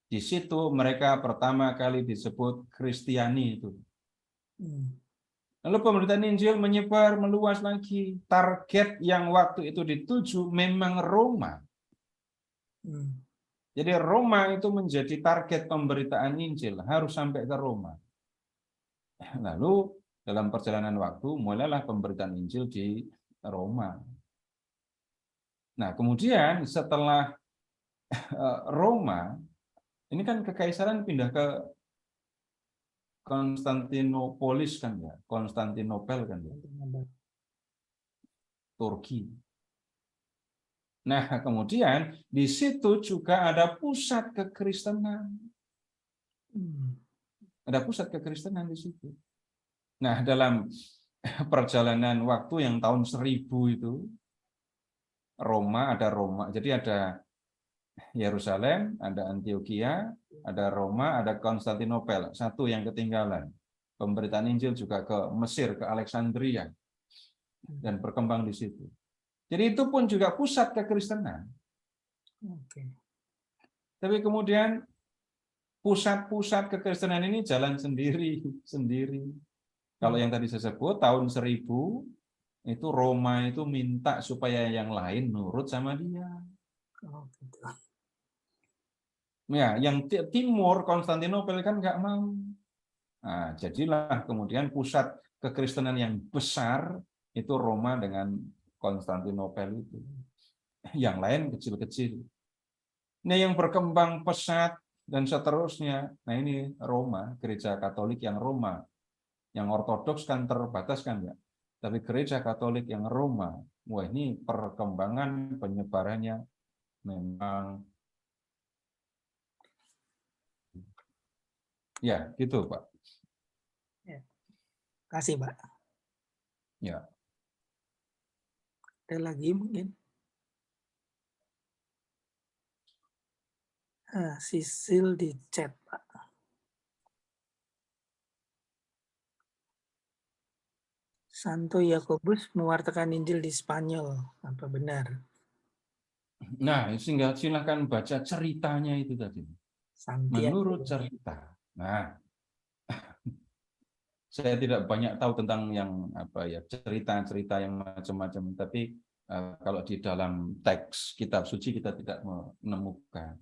Di situ mereka pertama kali disebut Kristiani itu. Lalu pemberitaan Injil menyebar, meluas lagi. Target yang waktu itu dituju memang Roma. Jadi Roma itu menjadi target pemberitaan Injil, harus sampai ke Roma. Lalu dalam perjalanan waktu mulailah pemberitaan Injil di Roma. Nah, kemudian setelah Roma, ini kan kekaisaran pindah ke Konstantinopolis kan ya, Konstantinopel kan ya, Turki. Nah, kemudian di situ juga ada pusat kekristenan. Ada pusat kekristenan di situ. Nah, dalam perjalanan waktu yang tahun 1000 itu, Roma, jadi ada Yerusalem, ada Antioquia, ada Roma, ada Konstantinopel, satu yang ketinggalan. Pemberitaan Injil juga ke Mesir, ke Alexandria, dan berkembang di situ. Jadi itu pun juga pusat kekristenan. Tapi kemudian pusat-pusat kekristenan ini jalan sendiri. Kalau yang tadi saya sebut, tahun 1000, itu Roma itu minta supaya yang lain nurut sama dia. Ya, yang timur Konstantinopel kan nggak mau. Nah, jadilah kemudian pusat kekristenan yang besar itu Roma dengan Konstantinopel itu. Yang lain kecil-kecil. Nah, yang berkembang pesat dan seterusnya. Nah, ini Roma, gereja Katolik yang Roma. Yang Ortodoks kan terbatas kan ya. Tapi gereja Katolik yang Roma, wah ini perkembangan penyebarannya memang ya, gitu, Pak. Ya. Kasih, Pak. Ya. Ada lagi mungkin? Sisil di chat, Pak. Santo Yakobus mewartakan Injil di Spanyol. Apa benar? Nah, sehingga silahkan baca ceritanya itu tadi. Santiago. Menurut cerita. Nah, saya tidak banyak tahu tentang yang apa ya cerita-cerita yang macam-macam, tapi kalau di dalam teks kitab suci kita tidak menemukan.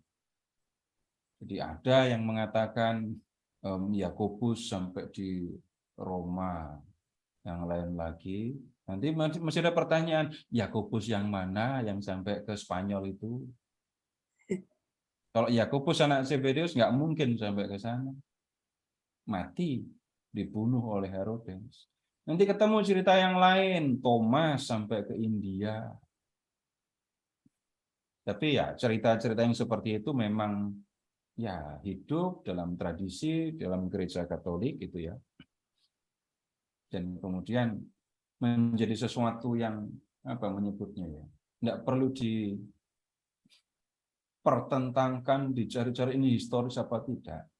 Jadi ada yang mengatakan Yakobus sampai di Roma, yang lain lagi. Nanti masih ada pertanyaan, Yakobus yang mana yang sampai ke Spanyol itu? Kalau Yakobus anak Zebedeus nggak mungkin sampai ke sana. Mati, dibunuh oleh Herodes. Nanti ketemu cerita yang lain, Thomas sampai ke India. Tapi ya cerita-cerita yang seperti itu memang ya hidup dalam tradisi, dalam gereja Katolik gitu ya. Dan kemudian menjadi sesuatu yang apa menyebutnya ya. Nggak perlu dipertentangkan, dicari-cari ini historis apa tidak.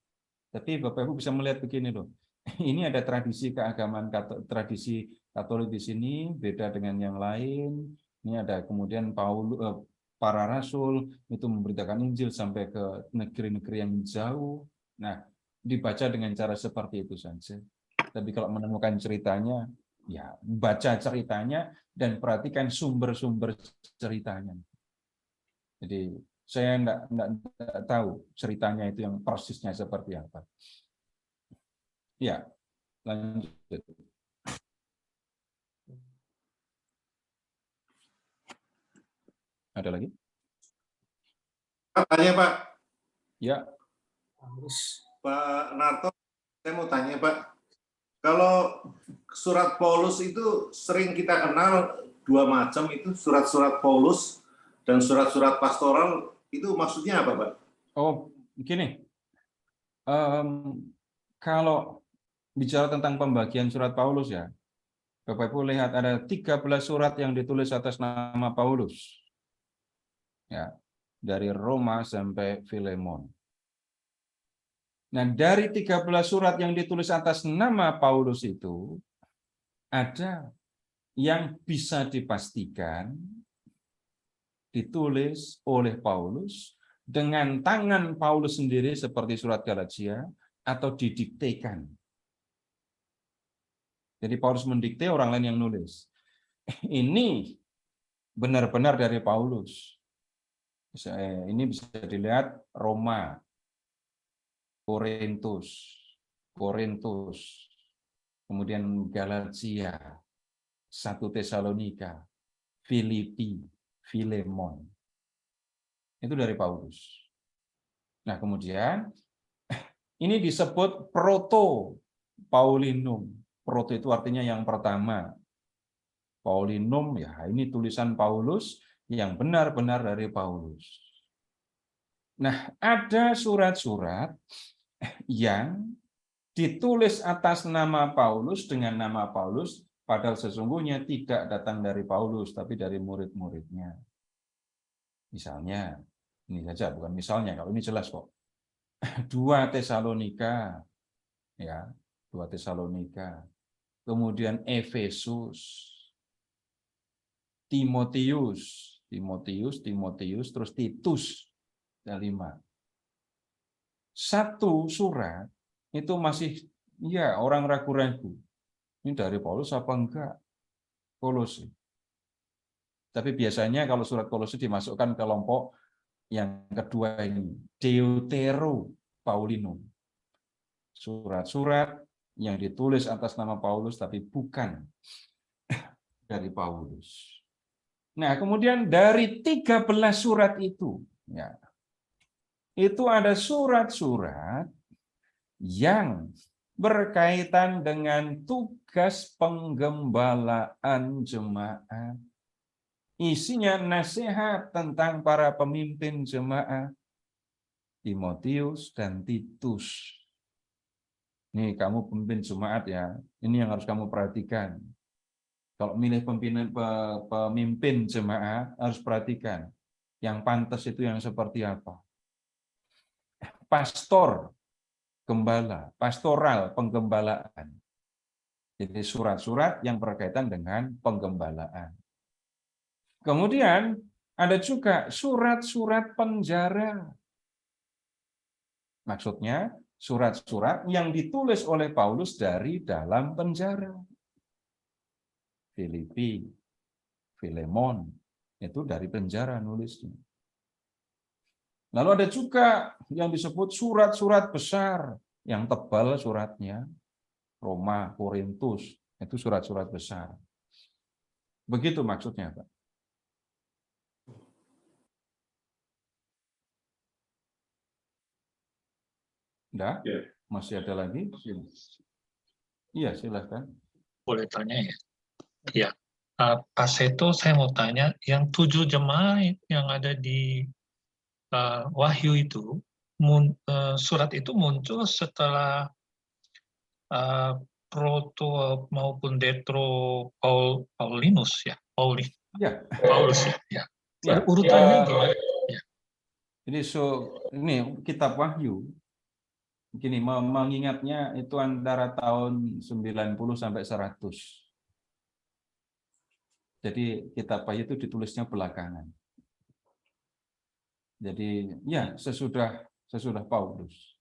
Tapi Bapak Ibu bisa melihat begini loh. Ini ada tradisi keagamaan tradisi Katolik di sini beda dengan yang lain. Ini ada kemudian para rasul itu memberitakan Injil sampai ke negeri-negeri yang jauh. Nah, dibaca dengan cara seperti itu saja. Tapi kalau menemukan ceritanya, ya baca ceritanya dan perhatikan sumber-sumber ceritanya. Jadi saya enggak tahu ceritanya itu yang persisnya seperti apa. Ya, lanjut. Ada lagi? Tanya Pak, Ya, Harus. Pak Narto, saya mau tanya Pak, kalau surat Paulus itu sering kita kenal dua macam itu, surat-surat Paulus dan surat-surat pastoral, itu maksudnya apa Pak? oh begini, kalau bicara tentang pembagian surat Paulus ya, Bapak Ibu lihat ada 13 surat yang ditulis atas nama Paulus. Ya, dari Roma sampai Filemon. Nah, dari 13 surat yang ditulis atas nama Paulus itu, ada yang bisa dipastikan ditulis oleh Paulus dengan tangan Paulus sendiri seperti surat Galatia atau didiktekan. Jadi Paulus mendikte, orang lain yang nulis. Ini benar-benar dari Paulus. Ini bisa dilihat Roma, Korintus, kemudian Galatia, 1 Tesalonika, Filipi, Filemon. Itu dari Paulus. Nah, kemudian ini disebut proto Paulinum. Proto itu artinya yang pertama. Paulinum ya ini tulisan Paulus yang benar-benar dari Paulus. Nah, ada surat-surat yang ditulis atas nama Paulus dengan nama Paulus, padahal sesungguhnya tidak datang dari Paulus, tapi dari murid-muridnya. Misalnya, ini saja, bukan misalnya, kalau ini jelas kok. 2 Tesalonika, ya, 2 Tesalonika. Kemudian Efesus, Timotius, terus Titus, ada 5. Satu surat itu masih, ya orang ragu-ragu. Ini dari Paulus apa enggak? Kolose. Tapi biasanya kalau surat Kolose dimasukkan ke kelompok yang kedua ini, Deutero Paulinum. Surat-surat yang ditulis atas nama Paulus tapi bukan dari Paulus. Nah, kemudian dari 13 surat itu, ya, itu ada surat-surat yang berkaitan dengan tugas penggembalaan jemaat. Isinya nasihat tentang para pemimpin jemaat, Timotius dan Titus. Nih, kamu pemimpin jemaat ya, ini yang harus kamu perhatikan. Kalau milih pemimpin jemaat, harus perhatikan. Yang pantas itu yang seperti apa. Pastor, gembala, pastoral, penggembalaan. Jadi surat-surat yang berkaitan dengan penggembalaan. Kemudian ada juga surat-surat penjara. Maksudnya surat-surat yang ditulis oleh Paulus dari dalam penjara. Filipi, Filemon, itu dari penjara nulisnya. Lalu ada juga yang disebut surat-surat besar, yang tebal suratnya, Roma, Korintus, itu surat-surat besar. Begitu maksudnya, Pak. Enggak? Masih ada lagi? Iya, silakan. Boleh tanya ya? Iya. Pak Seto, saya mau tanya, yang 7 jemaah yang ada di Wahyu itu, surat itu muncul setelah Proto maupun Detro Paulinus ya? Paulus Ya. ya? Ya. Urutannya gimana? Ya. Ini kitab Wahyu. Begini, mengingatnya itu antara tahun 90 sampai 100. Jadi kitab Wahyu itu ditulisnya belakangan. Jadi ya sesudah Paulus.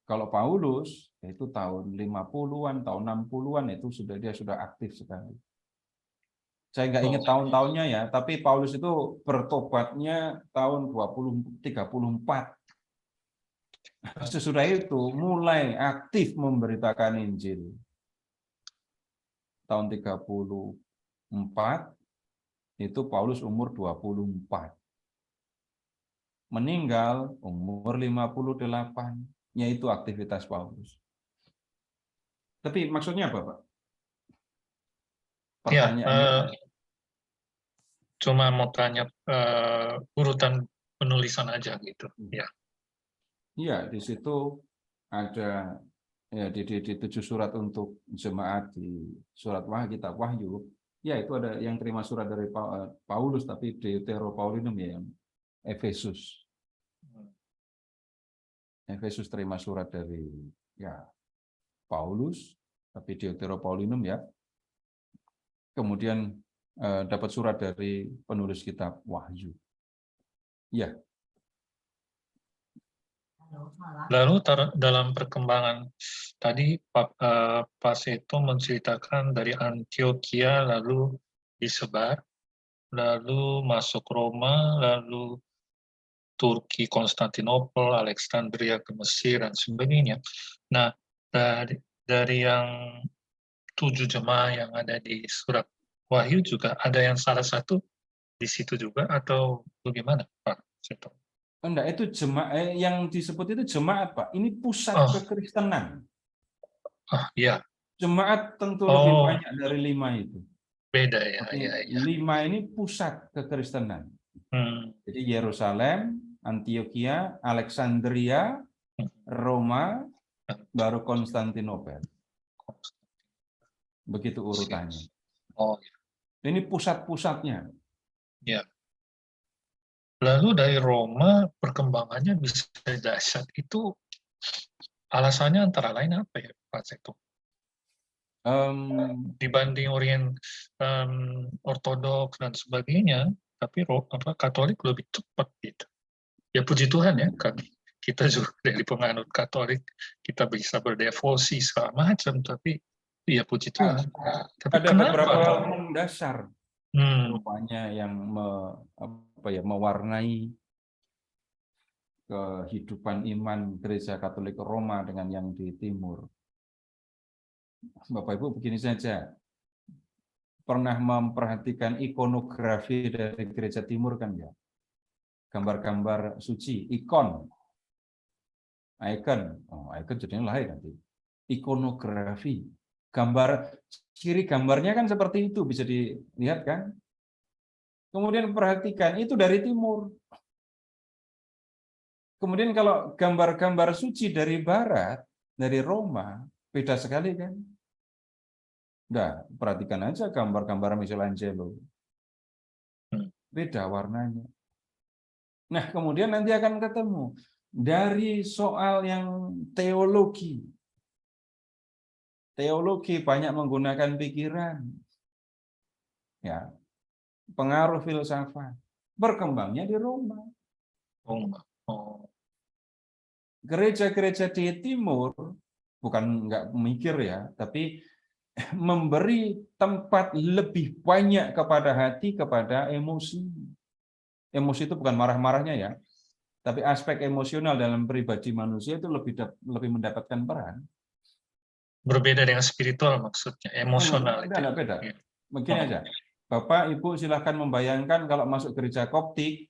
Kalau Paulus itu tahun 50-an, tahun 60-an itu dia sudah aktif sekali. Saya nggak ingat tahun-tahunnya ya, tapi Paulus itu bertobatnya tahun 34. Sesudah itu mulai aktif memberitakan Injil. Tahun 34 itu Paulus umur 24. Meninggal umur 58, yaitu aktivitas Paulus. Tapi maksudnya apa, Pak? Pertanyaannya. Cuma mau tanya urutan penulisan aja gitu. Ya. Iya, di situ ada ya di 7 surat untuk jemaat di surat kitab Wahyu. Ya, itu ada yang terima surat dari Paulus, tapi Deutero Paulinum ya, yang Efesus. Efesus terima surat dari ya Paulus, tapi Deutero Paulinum ya. Kemudian dapat surat dari penulis kitab Wahyu. Ya. Lalu dalam perkembangan tadi Pak Seto menceritakan dari Antioquia lalu disebar, lalu masuk Roma, lalu Turki, Konstantinopel, Alexandria ke Mesir dan sebagainya. Nah, dari yang 7 jemaah yang ada di surat Wahyu juga ada yang salah satu di situ juga atau bagaimana, Pak Seto? Enggak, itu jemaat yang disebut itu jemaat, Pak. Ini pusat kekristenan. Iya. Jemaat tentu lebih banyak dari 5 itu. Beda ya. Tapi ya. 5 ini pusat kekristenan. Jadi Yerusalem, Antioquia, Alexandria, Roma, baru Konstantinopel. Begitu urutannya. Ini pusat-pusatnya. Ya. Lalu dari Roma perkembangannya bisa dahsyat itu alasannya antara lain apa ya, Pak Seto? Dibanding Ortodoks dan sebagainya, tapi Katolik lebih cepat gitu. Ya puji Tuhan ya, kita juga dari penganut Katolik kita bisa berdevosi segala macam, tapi ya puji Tuhan. Tapi ada beberapa mendasar rupanya yang mewarnai kehidupan iman Gereja Katolik Roma dengan yang di Timur. Bapak Ibu begini saja, pernah memperhatikan ikonografi dari Gereja Timur kan ya? Gambar-gambar suci, icon jadinya lahir nanti. Ikonografi, ciri gambarnya kan seperti itu, bisa dilihat kan? Kemudian perhatikan, itu dari Timur. Kemudian kalau gambar-gambar suci dari Barat, dari Roma, beda sekali kan? Nah, perhatikan aja gambar-gambar Michelangelo. Beda warnanya. Nah, kemudian nanti akan ketemu dari soal yang teologi. teologi, banyak menggunakan pikiran. Ya, pengaruh filsafat. Berkembangnya di Roma. Oh, Gereja-gereja di timur bukan nggak mikir ya, tapi memberi tempat lebih banyak kepada hati, kepada emosi. Emosi itu bukan marah-marahnya ya, tapi aspek emosional dalam pribadi manusia itu lebih mendapatkan peran. berbeda dengan spiritual maksudnya, emosional itu. Enggak beda. Ya. Begini aja, Bapak, Ibu silahkan membayangkan kalau masuk gereja Koptik,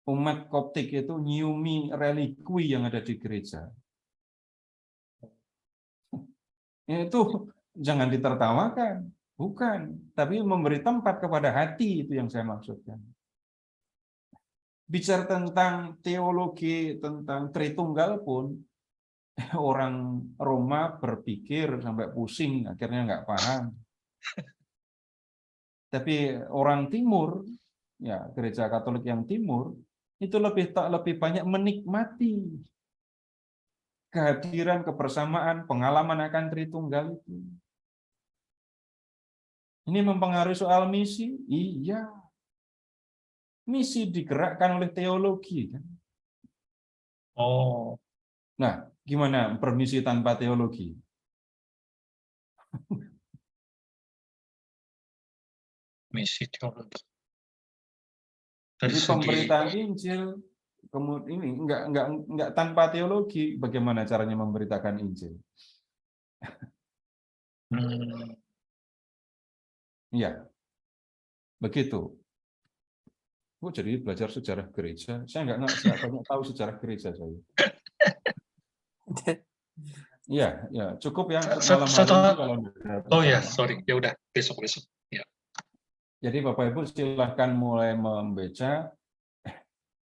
umat Koptik itu nyiumi relikui yang ada di gereja. Itu jangan ditertawakan, bukan, tapi memberi tempat kepada hati, itu yang saya maksudkan. Bicara tentang teologi, tentang Tritunggal pun, orang Roma berpikir sampai pusing, akhirnya nggak paham. Tapi orang Timur, ya gereja Katolik yang Timur, itu lebih banyak menikmati kehadiran, kebersamaan, pengalaman akan Tritunggal itu. Ini mempengaruhi soal misi? Iya. Misi digerakkan oleh teologi. Kan? Oh, Nah, gimana permisi tanpa teologi? misi teologi. Dari Jadi segi pemberitaan Injil kemudian ini enggak tanpa teologi, bagaimana caranya memberitakan Injil? Iya, begitu. Jadi belajar sejarah gereja. Saya nggak banyak tahu sejarah gereja saya. Iya, ya cukup ya untuk malam hari ini kalau oh ya, sorry, ya udah besok. Ya. Jadi Bapak Ibu silahkan mulai membaca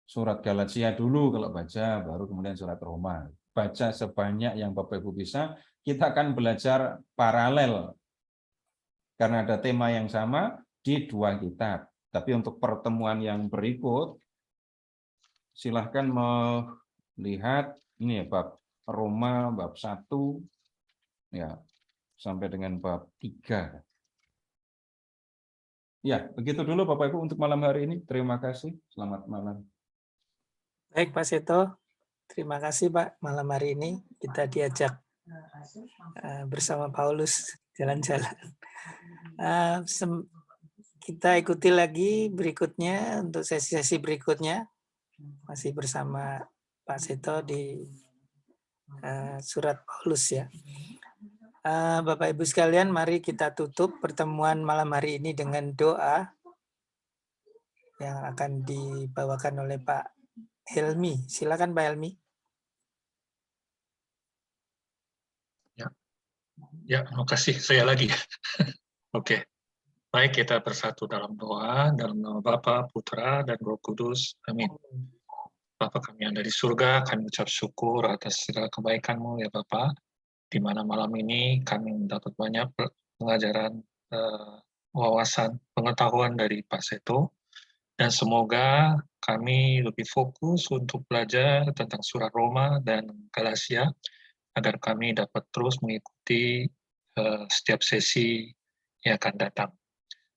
surat Galatia dulu kalau baca, baru kemudian surat Roma. Baca sebanyak yang Bapak Ibu bisa. Kita akan belajar paralel karena ada tema yang sama di dua kitab. Tapi untuk pertemuan yang berikut, silahkan melihat ini ya bab Roma bab 1 ya sampai dengan bab 3. Ya, begitu dulu Bapak Ibu untuk malam hari ini. Terima kasih. Selamat malam. Baik Pak Seto, terima kasih Pak. Malam hari ini kita diajak bersama Paulus jalan-jalan. Kita ikuti lagi berikutnya untuk sesi-sesi berikutnya masih bersama Pak Seto di surat Paulus ya. Bapak Ibu sekalian, mari kita tutup pertemuan malam hari ini dengan doa yang akan dibawakan oleh Pak Helmi. Silakan Pak Helmi. Ya, makasih. Saya lagi. Oke. Baik, kita bersatu dalam doa, dalam nama Bapa, Putra, dan Roh Kudus. Amin. Bapa kami yang dari surga, kami ucap syukur atas segala kebaikan-Mu ya Bapa, di mana malam ini kami mendapat banyak pengajaran, wawasan, pengetahuan dari Pak Seto, dan semoga kami lebih fokus untuk belajar tentang surat Roma dan Galatia, agar kami dapat terus mengikuti setiap sesi yang akan datang.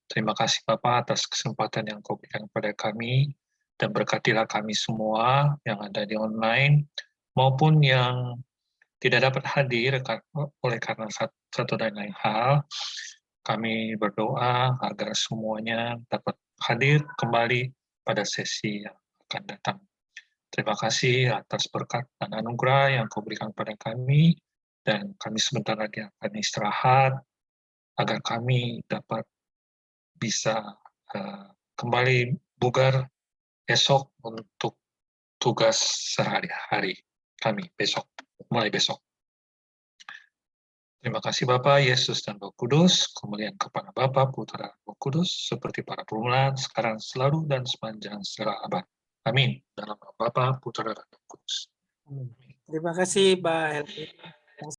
Terima kasih Bapak atas kesempatan yang Kau berikan kepada kami, dan berkatilah kami semua yang ada di online, maupun yang tidak dapat hadir oleh karena satu dan lain hal. Kami berdoa agar semuanya dapat hadir kembali pada sesi yang akan datang. Terima kasih atas berkat dan anugerah yang Kau berikan kepada kami, dan kami sebentar lagi akan istirahat, agar kami dapat bisa kembali bugar esok untuk tugas sehari-hari kami mulai besok. Terima kasih Bapa, Yesus, dan Roh Kudus, kemuliaan kepada Bapa, Putra, dan Roh Kudus, seperti pada permulaan, sekarang, selalu, dan sepanjang segala abad. Amin. Dalam nama Bapa, Putra, dan Roh Kudus. Terima kasih Pak Helmi.